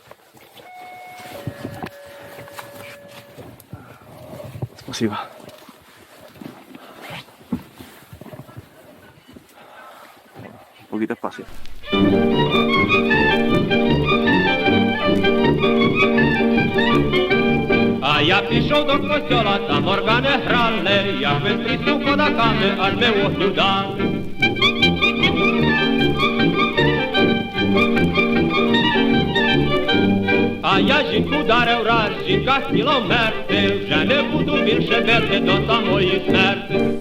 Спасибо. Un poquito espacio. А я пішов до костьола, там органи грали, я вистрісив кодаками, аж ми вогню дали. А я жінку ударив раз, жінка хотіла вмерти, вже не буду більше бити до самої смерти.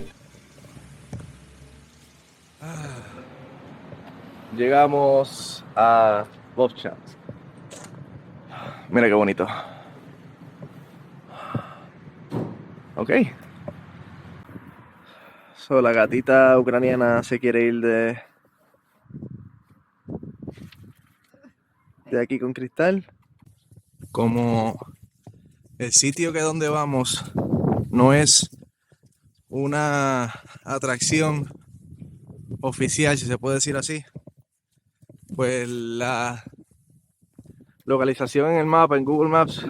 Llegamos a Vovchansk. Mira qué bonito. Ok. So, la gatita ucraniana se quiere ir de aquí con Cristal. Como el sitio que donde vamos no es una atracción oficial, si se puede decir así, pues la localización en el mapa, en Google Maps,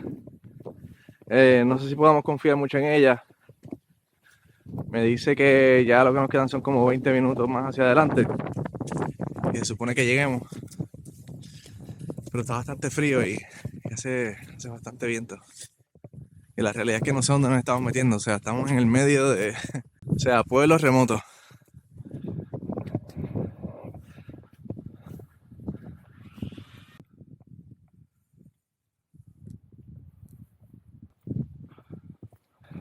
no sé si podamos confiar mucho en ella. Me dice que ya lo que nos quedan son como 20 minutos más hacia adelante y se supone que lleguemos, pero está bastante frío y hace bastante viento, y la realidad es que no sé dónde nos estamos metiendo. O sea, estamos en el medio de, o sea, pueblos remotos.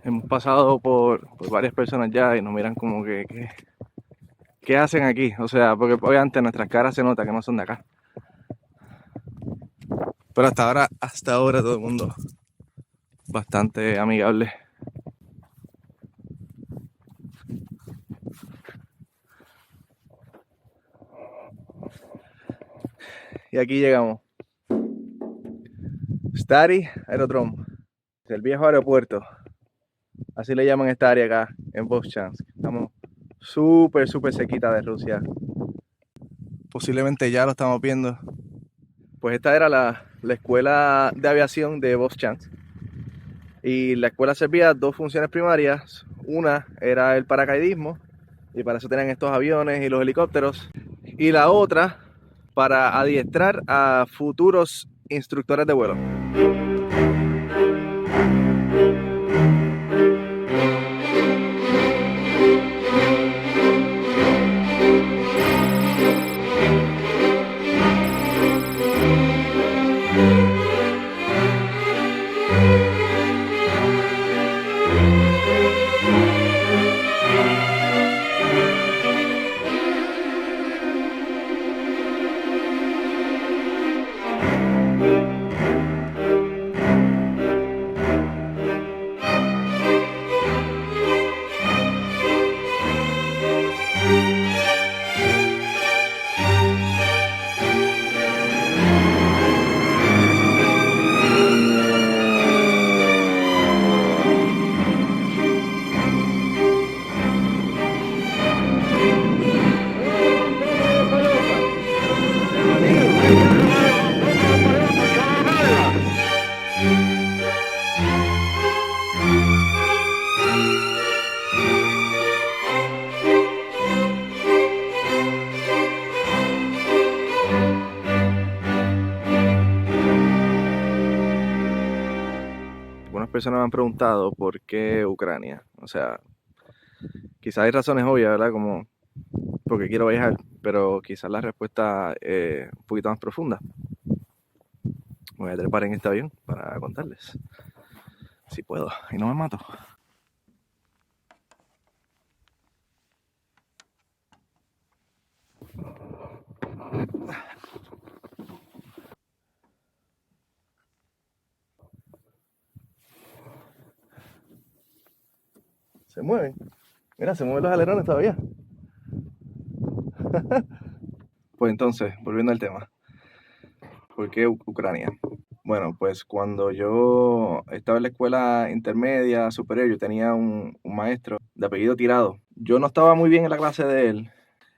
Hemos pasado por varias personas ya y nos miran como que ¿qué hacen aquí? O sea, porque obviamente nuestras caras se nota que no son de acá. Pero hasta ahora todo el mundo bastante amigable. Y aquí llegamos. Stary Aerodrome, el viejo aeropuerto. Así le llaman esta área acá en Vovchansk. Estamos súper cerquita de Rusia. Un posiblemente ya lo estamos viendo. Pues esta era la escuela de aviación de Bob Chance. Y la escuela servía dos funciones primarias. Una era el paracaidismo, y para eso tenían estos aviones y los helicópteros. Y la otra, para adiestrar a futuros instructores de vuelo. Personas me han preguntado por qué Ucrania. O sea, quizás hay razones obvias, ¿verdad? Como porque quiero viajar, pero quizás la respuesta es un poquito más profunda. Voy a trepar en este avión para contarles. Si puedo, y no me mato. Se mueven. Mira, se mueven los alerones todavía. Pues entonces, volviendo al tema. ¿Por qué Ucrania? Bueno, pues cuando yo estaba en la escuela intermedia, superior, yo tenía un maestro de apellido Tirado. Yo no estaba muy bien en la clase de él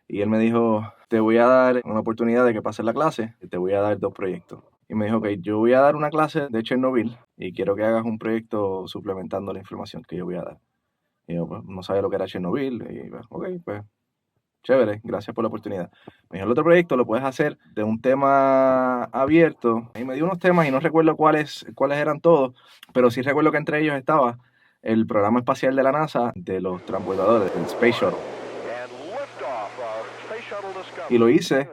y él me dijo, te voy a dar una oportunidad de que pases la clase y te voy a dar 2 proyectos. Y me dijo, ok, yo voy a dar una clase de Chernobyl y quiero que hagas un proyecto suplementando la información que yo voy a dar. Y yo, pues, no sabía lo que era Chernobyl. Y pues, ok, pues, chévere, gracias por la oportunidad. Me dijo, el otro proyecto lo puedes hacer de un tema abierto. Y me dio unos temas y no recuerdo cuáles eran todos, pero sí recuerdo que entre ellos estaba el programa espacial de la NASA de los transbordadores, el Space Shuttle. Y lo hice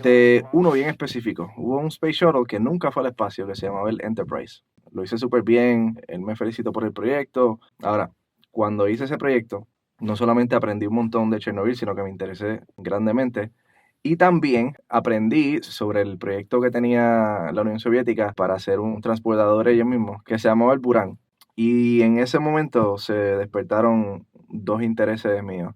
de uno bien específico. Hubo un Space Shuttle que nunca fue al espacio, que se llamaba el Enterprise. Lo hice súper bien, él me felicitó por el proyecto. Ahora, cuando hice ese proyecto, no solamente aprendí un montón de Chernobyl, sino que me interesé grandemente. Y también aprendí sobre el proyecto que tenía la Unión Soviética para hacer un transbordador ellos mismos, que se llamaba el Buran. Y en ese momento se despertaron 2 intereses míos.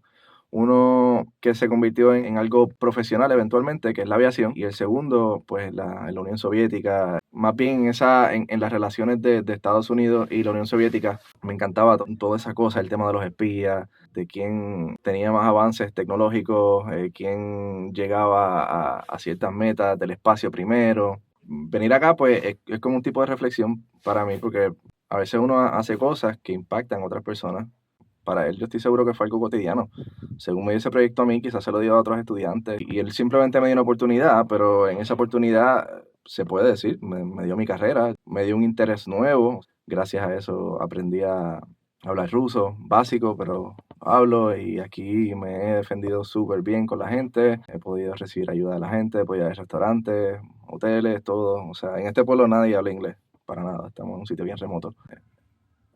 Uno que se convirtió en algo profesional eventualmente, que es la aviación, y el segundo, pues la Unión Soviética. Más bien en las relaciones de Estados Unidos y la Unión Soviética, me encantaba toda esa cosa, el tema de los espías, de quién tenía más avances tecnológicos, quién llegaba a ciertas metas del espacio primero. Venir acá, pues, es como un tipo de reflexión para mí, porque a veces uno hace cosas que impactan a otras personas. Para él yo estoy seguro que fue algo cotidiano. Según me dio ese proyecto a mí, quizás se lo dio a otros estudiantes. Y él simplemente me dio una oportunidad, pero en esa oportunidad, se puede decir, me dio mi carrera, me dio un interés nuevo. Gracias a eso aprendí a hablar ruso, básico, pero hablo y aquí me he defendido súper bien con la gente. He podido recibir ayuda de la gente, he podido ir a restaurantes, hoteles, todo. O sea, en este pueblo nadie habla inglés, para nada. Estamos en un sitio bien remoto.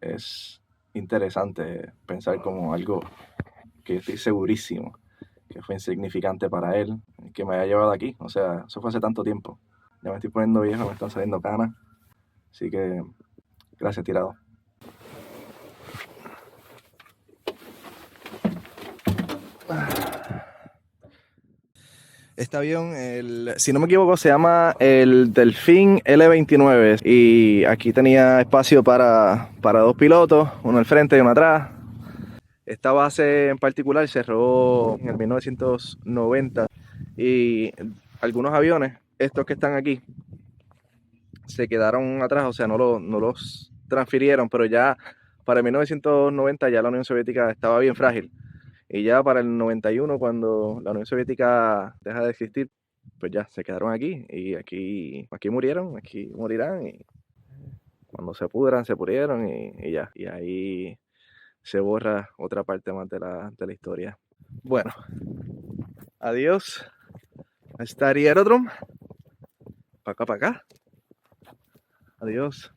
Es interesante pensar como algo que estoy segurísimo que fue insignificante para él, que me haya llevado aquí. O sea, eso fue hace tanto tiempo. Ya me estoy poniendo viejo, me están saliendo canas. Así que, gracias, Tirado. Este avión, si no me equivoco, se llama el Delfín L-29 y aquí tenía espacio para 2 pilotos, uno al frente y uno atrás. Esta base en particular cerró en el 1990 Y algunos aviones, estos que están aquí, se quedaron atrás, o sea, no los transfirieron, pero ya para 1990 ya la Unión Soviética estaba bien frágil. Y ya para el 91, cuando la Unión Soviética deja de existir, pues ya se quedaron aquí. Y aquí murieron, aquí morirán. Y cuando se pudran, se pudrieron y ya. Y ahí se borra otra parte más de la historia. Bueno, adiós. Está el aeródromo. Para acá. Adiós.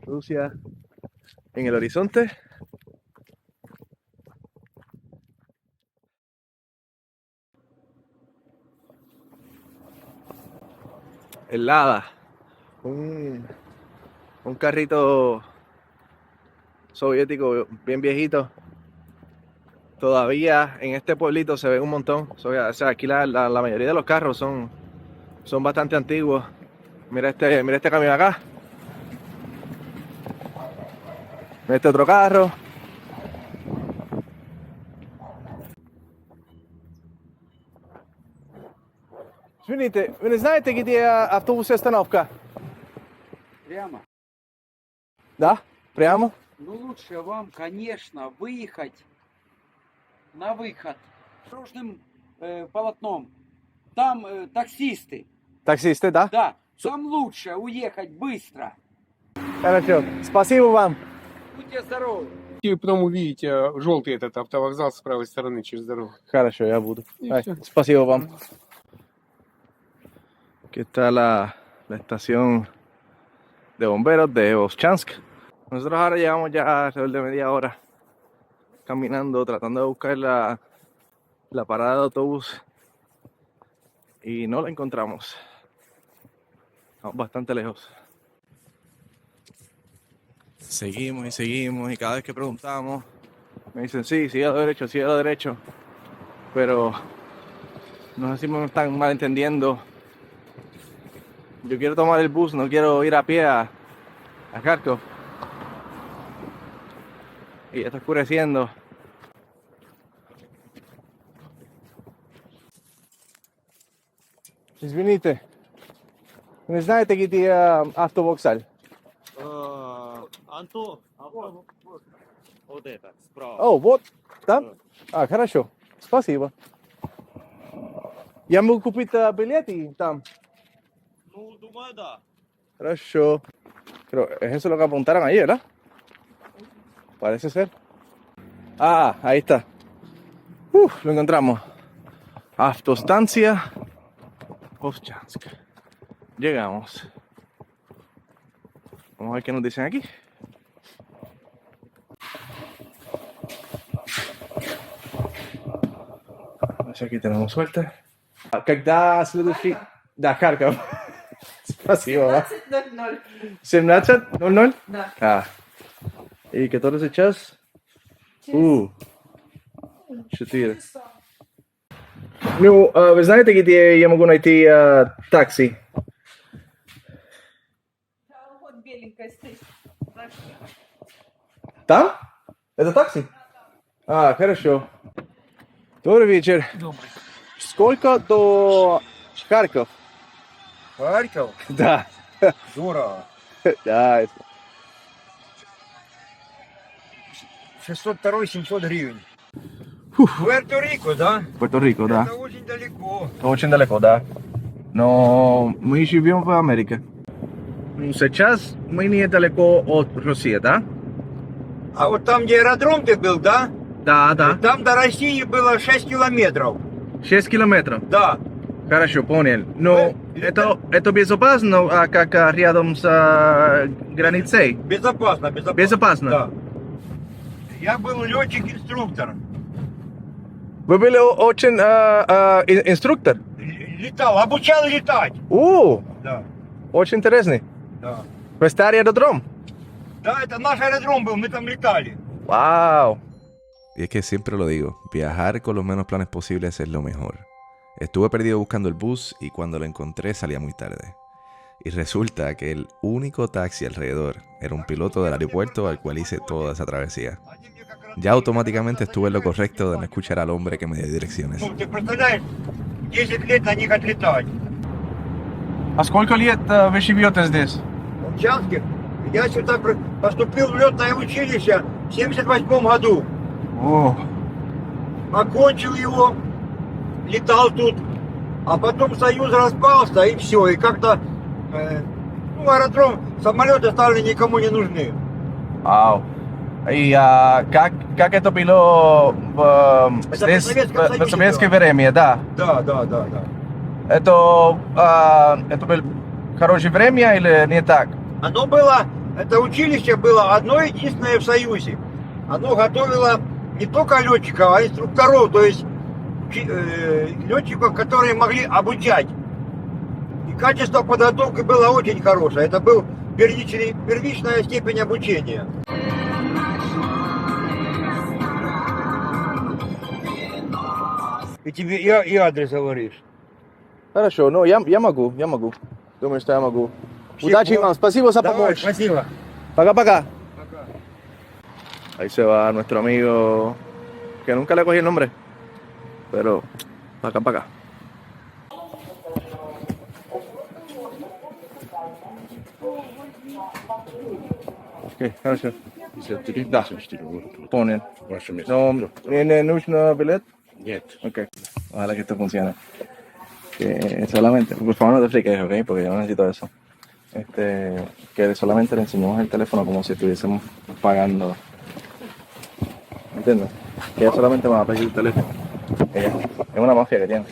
Rusia en el horizonte. El Lada, un carrito soviético bien viejito. Todavía en este pueblito se ven un montón. O sea, aquí la mayoría de los carros son bastante antiguos. Mira este camión acá. Mira este otro carro. Извините, вы не знаете, где автобусная остановка? Прямо. Да? Прямо? Ну, лучше вам, конечно, выехать на выход дорожным полотном. Там таксисты. Таксисты, да? Да. Там лучше уехать быстро. Хорошо. Спасибо вам. Будьте здоровы. И потом увидите желтый этот автовокзал с правой стороны через дорогу. Хорошо, я буду. Ay, всё. спасибо вам. Aquí está la estación de bomberos de Vovchansk. Nosotros ahora llevamos ya alrededor de media hora caminando, tratando de buscar la parada de autobús y no la encontramos. Estamos bastante lejos. Seguimos y cada vez que preguntamos me dicen sí, sigue a lo derecho. Pero no sé si me están malentendiendo. Yo quiero tomar el bus, no quiero ir a pie a Kharkov. Y ya está oscureciendo. Извините, не знаете, где автовокзал? Антон, вот это, справа. О, вот, там? А, хорошо, спасибо. Я могу купить билет и там. Ну, думаю, да. Хорошо. Creo, es eso lo que apuntaron ahí, ¿verdad? Parece ser. Ah, ahí está. Lo encontramos. Autostancia Vovchansk. Llegamos. Vamos a ver qué nos dicen aquí. A ver si aquí tenemos suerte. Когда следующий... Да, Харьков. Спасибо. 17:00. 17:00? Да. А. И который сейчас? 4. Ну, вы знаете, где я могу найти такси? Вот беленькая стоит. Там? Это такси? А, хорошо. Добрый вечер. Добрый. Сколько до Харьков? Харьков? Да. Здорово. Да. 602 700 гривен. Пуэрто-Рико, да? Пуэрто-Рико, да. Это очень далеко. Очень далеко, да. Но мы живем в Америке. Сейчас мы не далеко от России, да? А вот там, где аэродром ты был, да? Да, да. Там до России было 6 километров. 6 километров? Да. Хорошо, понял. Но это безопасно, как рядом с границей? Безопасно, безопасно. Безопасно? Да. Я был летчик-инструктор. Вы были очень инструктор? Летал, обучал летать. Да. Очень интересный. Да. Вы старый аэродром? Да, это наш аэродром был, мы там летали. Wow. Y es que siempre lo digo, viajar con los menos planes posibles es lo mejor. Estuve perdido buscando el bus y cuando lo encontré salía muy tarde. Y resulta que el único taxi alrededor era un piloto del aeropuerto al cual hice toda esa travesía. Ya automáticamente estuve en lo correcto de no escuchar al hombre que me dio direcciones. Ну, ты представляешь, 10 лет на них отлетать. А сколько лет вы живете здесь? В Чанске. Я сюда поступил в летное училище в 78 году. О, Окончил его, летал тут. А потом Союз распался и все. И как-то аэродром, самолеты стали никому не нужны. вау. И как это было здесь, в советское время, да? Да. Это было хорошее время или не так? Оно было, это училище было одно единственное в Союзе. Оно готовило не только летчиков, а инструкторов, то есть летчиков, которые могли обучать. И качество подготовки было очень хорошее. Это был первичная степень обучения. И тебе и адрес говоришь. Хорошо, ну я могу. Думаю, что я могу. Удачи вам, спасибо за помощь. Спасибо. Пока. Ahí se va nuestro amigo, que nunca le cogí el nombre, pero para acá. Окей, хорошо. Понял. No, ¿tiene нужно билет? Нет. Ok. Ojalá que esto funcione. Que solamente, por favor no te friques, ok, porque yo no necesito eso. Que solamente le enseñamos el teléfono como si estuviésemos pagando. ¿Entiendes? Que ella solamente me va a pedir el teléfono. Ella es una mafia que tiene.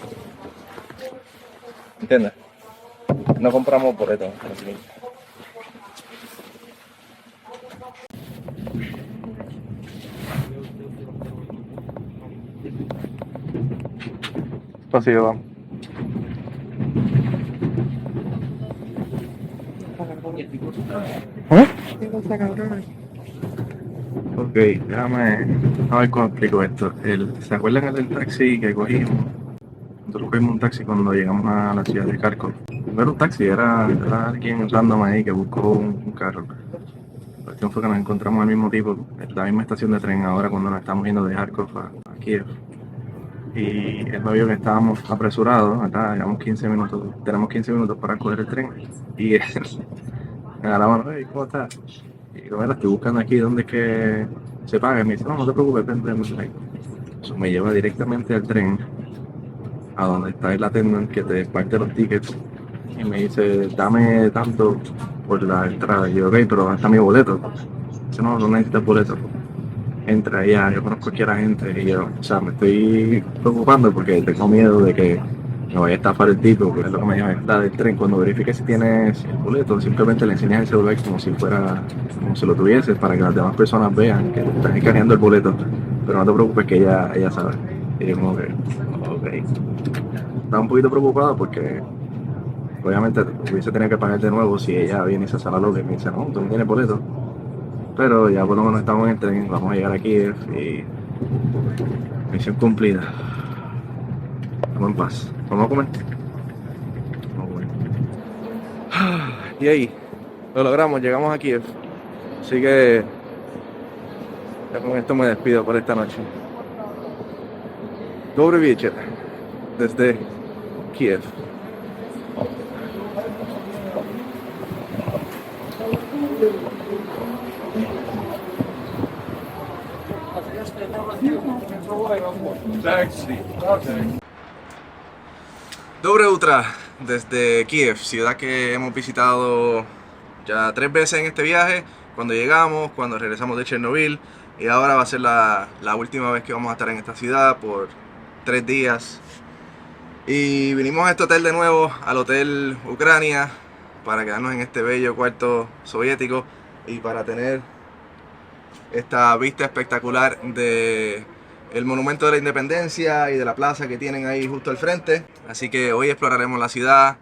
¿Entiendes? No compramos boletos. Спасибо. Ok, déjame a ver cómo explico esto. ¿Se acuerdan del taxi que cogimos? Nosotros cogimos un taxi cuando llegamos a la ciudad de Kharkov. No era un taxi, era alguien random ahí que buscó un carro. La cuestión fue que nos encontramos al mismo tipo, en la misma estación de tren ahora cuando nos estamos yendo de Kharkov a Kiev. Y él me vio que estábamos apresurados, ¿verdad? Llevamos 15 minutos, tenemos 15 minutos para coger el tren. Y él me da la mano, hey, ¿cómo estás? Y digo, mira, estoy buscando aquí dónde es que se paga. Y me dice, no te preocupes, ven. Eso me lleva directamente al tren, a donde está el attendant que te parte los tickets. Y me dice, dame tanto por la entrada. Y yo, ok, pero ¿dónde está mi boleto? Dice, no necesitas boleto. Entra allá, yo conozco aquí a la gente y yo, o sea, me estoy preocupando porque tengo miedo de que me vaya a estafar el tipo, porque es lo que me llama del tren. Cuando verifique si tienes el boleto, simplemente le enseñas el celular como si lo tuvieses, para que las demás personas vean que te estás escaneando el boleto. Pero no te preocupes que ella sabe. Y yo como que, ok. Estaba un poquito preocupado porque obviamente hubiese tenido que pagar de nuevo si ella viene y se sale a lo que me dice, no, tú no tienes boleto. Pero ya por lo menos estamos en el tren, vamos a llegar a Kiev y misión cumplida. Estamos en paz. ¿Vamos a comer? Vamos a comer. Y ahí, lo logramos, llegamos a Kiev. Así que ya con esto me despido por esta noche. Dobry wieczór desde Kiev. Dobre Utra desde Kiev, ciudad que hemos visitado ya 3 veces en este viaje, cuando llegamos, cuando regresamos de Chernobyl, y ahora va a ser la última vez que vamos a estar en esta ciudad por 3 días. Y vinimos a este hotel de nuevo, al Hotel Ucrania, para quedarnos en este bello cuarto soviético y para tener esta vista espectacular de el Monumento de la Independencia y de la plaza que tienen ahí justo al frente. Así que hoy exploraremos la ciudad,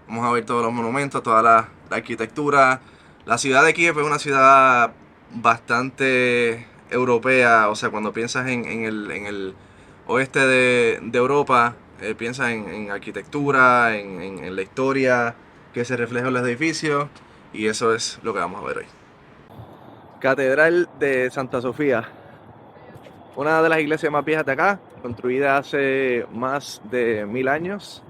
vamos a ver todos los monumentos, toda la arquitectura. La ciudad de Kiev es una ciudad bastante europea, o sea, cuando piensas en el oeste de Europa, piensas en arquitectura, en la historia que se refleja en los edificios, y eso es lo que vamos a ver hoy. Catedral de Santa Sofía, una de las iglesias más viejas de acá, construida hace más de 1000 años.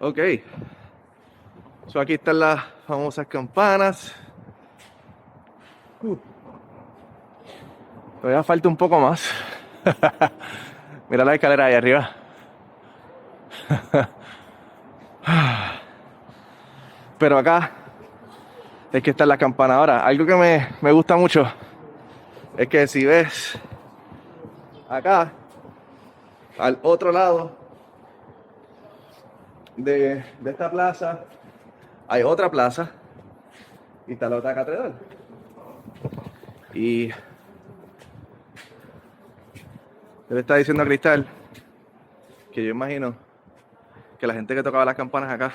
Ok, so aquí están las famosas campanas. Todavía falta un poco más. Mira la escalera ahí arriba. Pero acá es que está la campana. Ahora, algo que me gusta mucho es que si ves acá, al otro lado de esta plaza, hay otra plaza y está la otra catedral. Y yo le estaba diciendo a Cristal que yo imagino que la gente que tocaba las campanas acá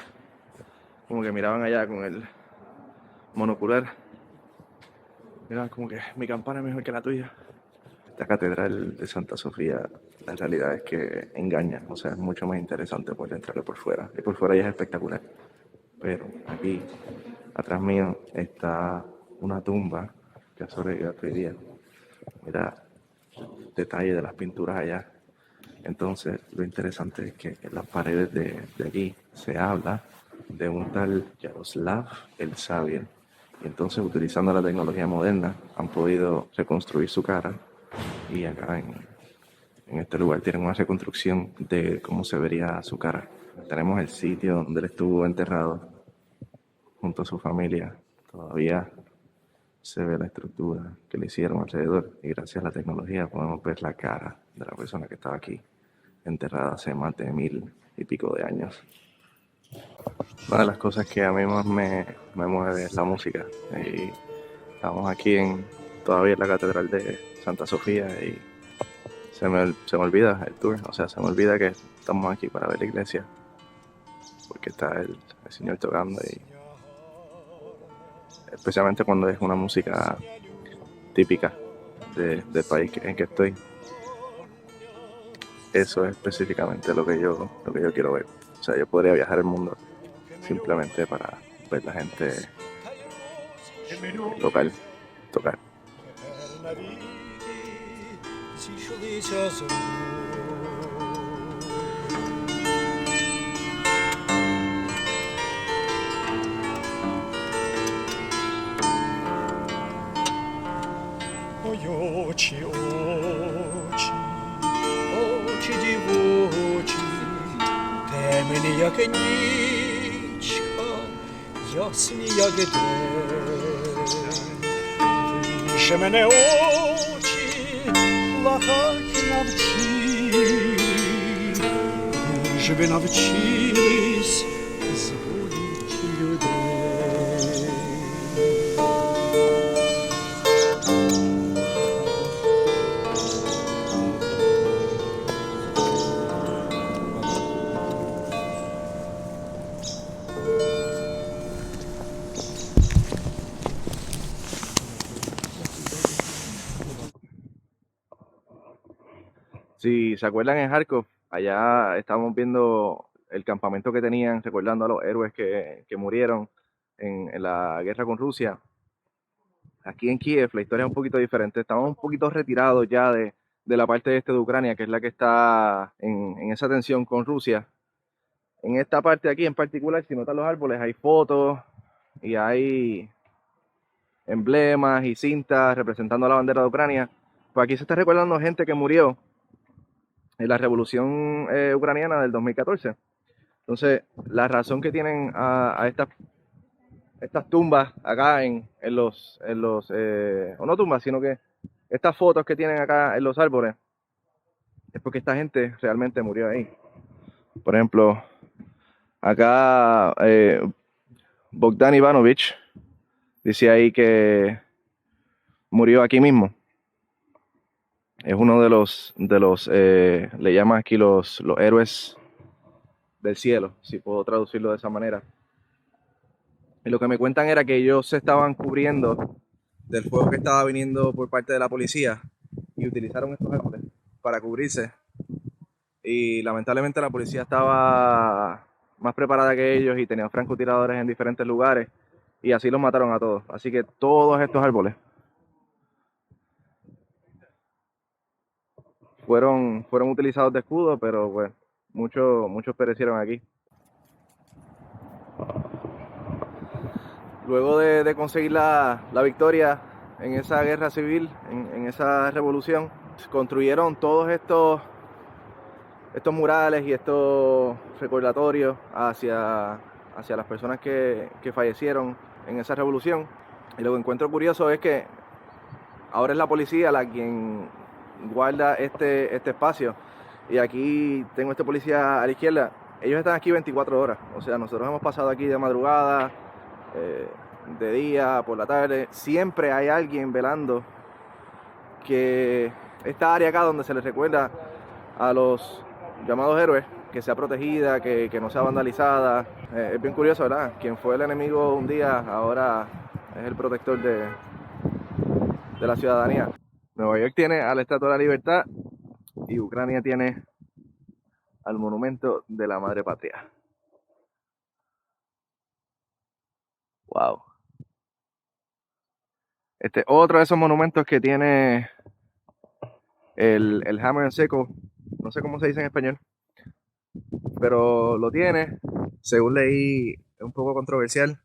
como que miraban allá con el monocular, miraban como que mi campana es mejor que la tuya. Esta catedral de Santa Sofía, la realidad es que engaña, o sea, es mucho más interesante poder entrarle por fuera, y por fuera ya es espectacular. Pero aquí, atrás mío, está una tumba que ha sobrevivido hasta hoy día. Mira el detalle de las pinturas allá. Entonces, lo interesante es que en las paredes de aquí se habla de un tal Yaroslav el Sabio. Y entonces, utilizando la tecnología moderna, han podido reconstruir su cara. Y acá en este lugar tienen una reconstrucción de cómo se vería su cara. Tenemos el sitio donde él estuvo enterrado junto a su familia. Todavía se ve la estructura que le hicieron alrededor. Y gracias a la tecnología podemos ver la cara de la persona que estaba aquí, enterrada hace más de 1000 y pico de años. Una de las cosas que a mí más me mueve es la música. Y estamos aquí todavía en la Catedral de Santa Sofía y se me olvida el tour. O sea, se me olvida que estamos aquí para ver la iglesia, porque está el Señor tocando, y especialmente cuando es una música típica del país en que estoy. Eso es específicamente lo que yo quiero ver. O sea, yo podría viajar el mundo simplemente para ver la gente local tocar. Очі, очі дівочі, темні, як нічка, ясні, як день. Лише мене очі плакать навчили, щоб навчились зводити людей. Si se acuerdan, en Kharkov, allá estábamos viendo el campamento que tenían, recordando a los héroes que murieron en la guerra con Rusia. Aquí en Kiev la historia es un poquito diferente. Estamos un poquito retirados ya de la parte este de Ucrania, que es la que está en esa tensión con Rusia. En esta parte de aquí en particular, si notan los árboles, hay fotos y hay emblemas y cintas representando la bandera de Ucrania. Pues aquí se está recordando gente que murió en la revolución ucraniana del 2014. Entonces, la razón que tienen a estas tumbas acá o no tumbas, sino que estas fotos que tienen acá en los árboles, es porque esta gente realmente murió ahí. Por ejemplo, acá Bogdan Ivanovich dice ahí que murió aquí mismo. Es uno de los le llaman aquí los héroes del cielo, si puedo traducirlo de esa manera. Y lo que me cuentan era que ellos se estaban cubriendo del fuego que estaba viniendo por parte de la policía y utilizaron estos árboles para cubrirse. Y lamentablemente la policía estaba más preparada que ellos y tenían francotiradores en diferentes lugares y así los mataron a todos. Así que todos estos árboles fueron utilizados de escudo, pero pues muchos perecieron aquí. Luego de conseguir la victoria en esa guerra civil, en esa revolución, construyeron todos estos murales y estos recordatorios hacia las personas que fallecieron en esa revolución. Y lo que encuentro curioso es que ahora es la policía la quien guarda este espacio. Y aquí tengo este policía a la izquierda. Ellos están aquí 24 horas. O sea, nosotros hemos pasado aquí de madrugada, de día, por la tarde. Siempre hay alguien velando que esta área acá donde se les recuerda a los llamados héroes, que sea protegida, que no sea vandalizada. Es bien curioso, ¿verdad? Quien fue el enemigo un día, ahora es el protector de la ciudadanía. Nueva York tiene a la Estatua de la Libertad y Ucrania tiene al Monumento de la Madre Patria. Wow. Otro de esos monumentos que tiene el hammer and sickle, no sé cómo se dice en español, pero lo tiene. Según leí, es un poco controversial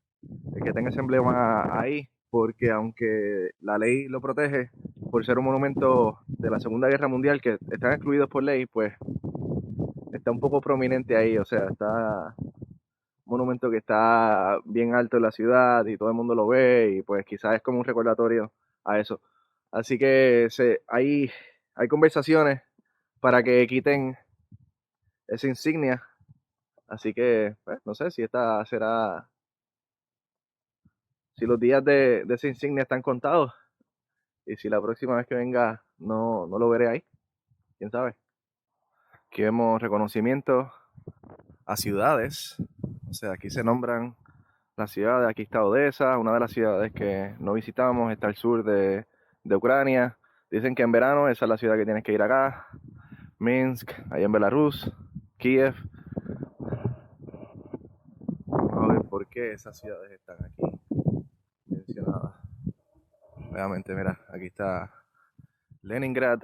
el que tenga ese emblema ahí, porque aunque la ley lo protege por ser un monumento de la Segunda Guerra Mundial, que están excluidos por ley, pues está un poco prominente ahí. O sea, está un monumento que está bien alto en la ciudad y todo el mundo lo ve, y pues quizás es como un recordatorio a eso. Así que hay conversaciones para que quiten esa insignia. Así que, pues, no sé si si los días de esa insignia están contados, y si la próxima vez que venga no lo veré ahí, quién sabe. Aquí vemos reconocimientos a ciudades. O sea, aquí se nombran las ciudades. Aquí está Odessa, una de las ciudades que no visitamos, está al sur de Ucrania. Dicen que en verano esa es la ciudad que tienes que ir acá. Minsk, allá en Belarus, Kiev. Vamos a ver por qué esas ciudades están aquí mencionadas. Obviamente, mira, aquí está Leningrad,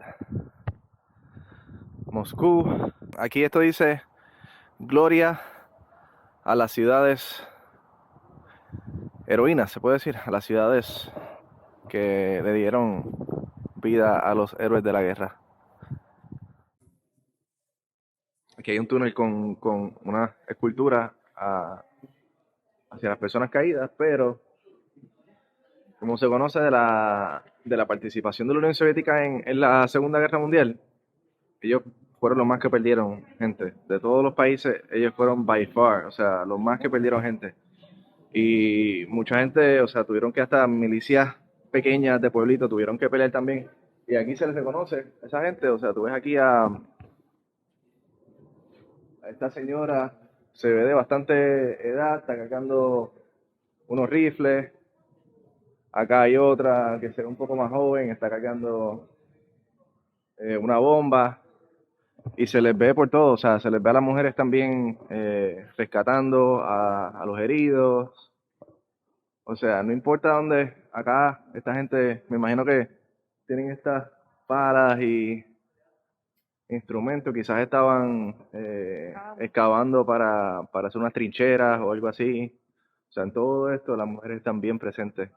Moscú. Aquí esto dice gloria a las ciudades heroínas, se puede decir, a las ciudades que le dieron vida a los héroes de la guerra. Aquí hay un túnel con una escultura hacia las personas caídas, pero como se conoce de la participación de la Unión Soviética en la Segunda Guerra Mundial, ellos fueron los más que perdieron gente. De todos los países, ellos fueron by far, o sea, los más que perdieron gente. Y mucha gente, o sea, tuvieron que hasta milicias pequeñas de pueblitos tuvieron que pelear también. Y aquí se les reconoce a esa gente. O sea, tú ves aquí a esta señora, se ve de bastante edad, está cargando unos rifles. Acá hay otra que se ve un poco más joven, está cargando una bomba. Y se les ve por todo, o sea, se les ve a las mujeres también rescatando a los heridos. O sea, no importa dónde, acá esta gente, me imagino que tienen estas palas y instrumentos, quizás estaban excavando para hacer unas trincheras o algo así. O sea, en todo esto las mujeres están bien presentes,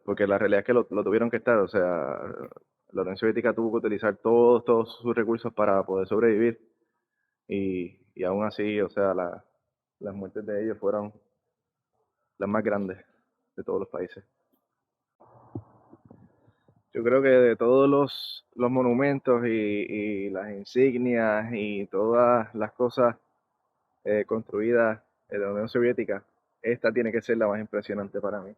porque la realidad es que lo tuvieron que estar. O sea, la Unión Soviética tuvo que utilizar todos sus recursos para poder sobrevivir, y aún así, o sea, las muertes de ellos fueron las más grandes de todos los países. Yo creo que de todos los monumentos y las insignias y todas las cosas construidas en la Unión Soviética, esta tiene que ser la más impresionante para mí.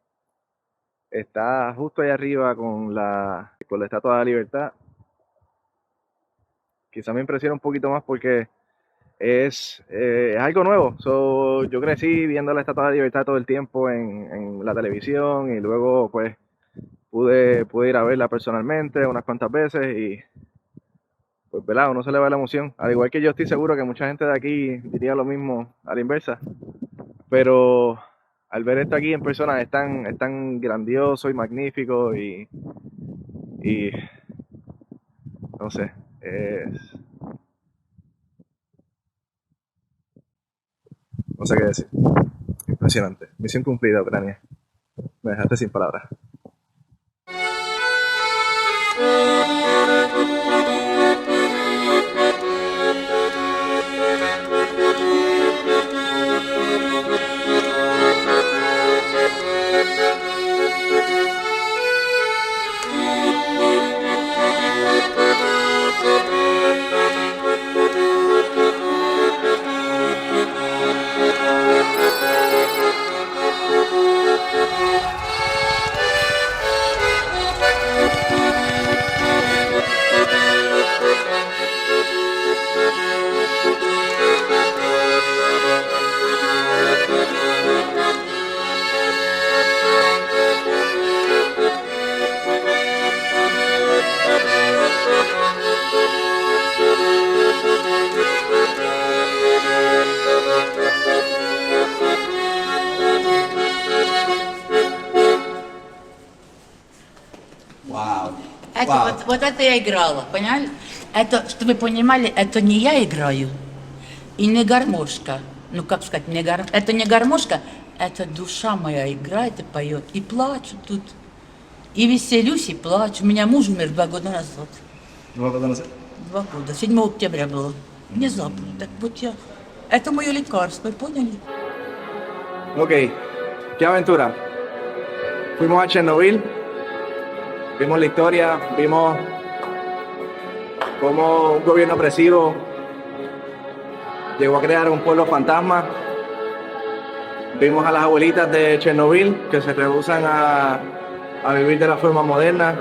Está justo ahí arriba con la Estatua de la Libertad. Quizá me impresiona un poquito más porque es algo nuevo. Yo crecí viendo la Estatua de la Libertad todo el tiempo en la televisión, y luego pues pude ir a verla personalmente unas cuantas veces, y pues ¿verdad? Uno se le va la emoción. Al igual que yo, estoy seguro que mucha gente de aquí diría lo mismo a la inversa. Pero al ver esto aquí en persona es tan grandioso y magnífico y no sé, no sé qué decir. Impresionante. Misión cumplida, Ucrania. Me dejaste sin palabras. Вот это я играла, поняли? Это, чтобы вы понимали, это не я играю, и не гармошка. Ну, как сказать, это не гармошка, это душа моя играет и поет. И плачу тут, и веселюсь, и плачу. У меня муж умер 2 года назад. 2 года назад? 2 года, 7 октября было. Внезапно. Так вот я... Это мое лекарство, поняли? Ok, qué aventura. Fuimos a Chernobyl, vimos la historia, vimos cómo un gobierno opresivo llegó a crear un pueblo fantasma. Vimos a las abuelitas de Chernobyl que se rehúsan a vivir de la forma moderna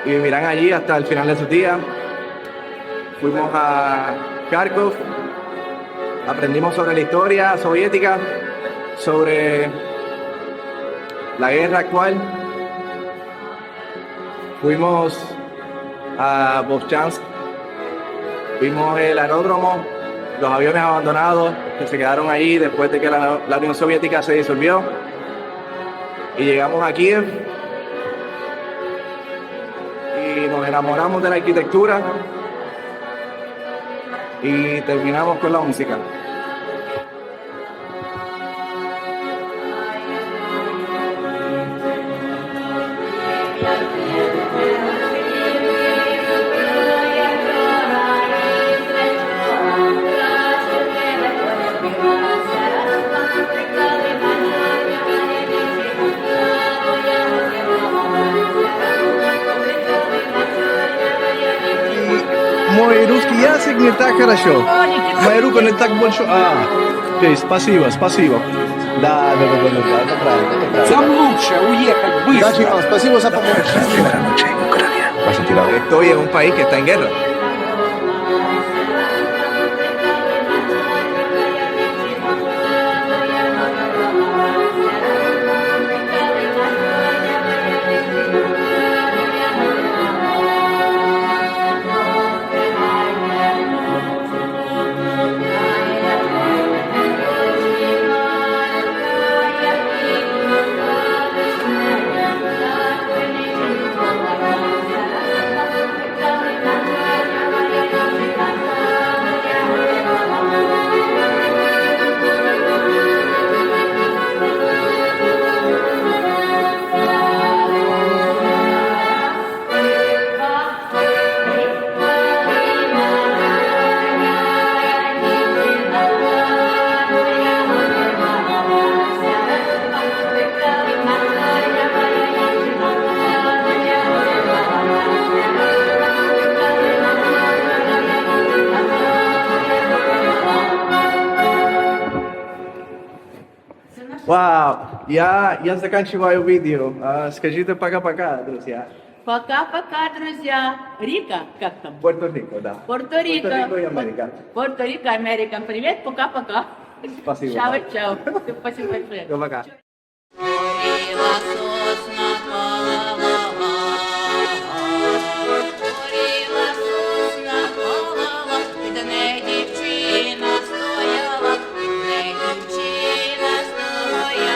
y vivirán allí hasta el final de sus días. Fuimos a Kharkov, aprendimos sobre la historia soviética, sobre la guerra actual. Fuimos a Vovchansk, vimos el aeródromo, los aviones abandonados que se quedaron allí después de que la Unión Soviética se disolvió. Y llegamos a Kiev y nos enamoramos de la arquitectura y terminamos con la música. Мой русский язык не так хорошо. Моя рука не так большая. Окей, спасибо. Да, это правильно. Там лучше уехать быстро. Да, чекал, спасибо за помощь. Primera noche en Ucrania. Vas a tirar. Estoy en un país que está en guerra. Вау, я заканчиваю видео. Скажите пока-пока, друзья. Пока-пока, друзья. Рика, как там? Пуэрто-Рико, да. Пуэрто-Рико. Пуэрто-Рико и Америка. Пуэрто-Рико, Америка. Привет, пока-пока. Спасибо. Чао. Спасибо большое. Пока. Дівчина стояла, не дівчина стояла.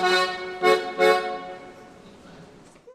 Thank you.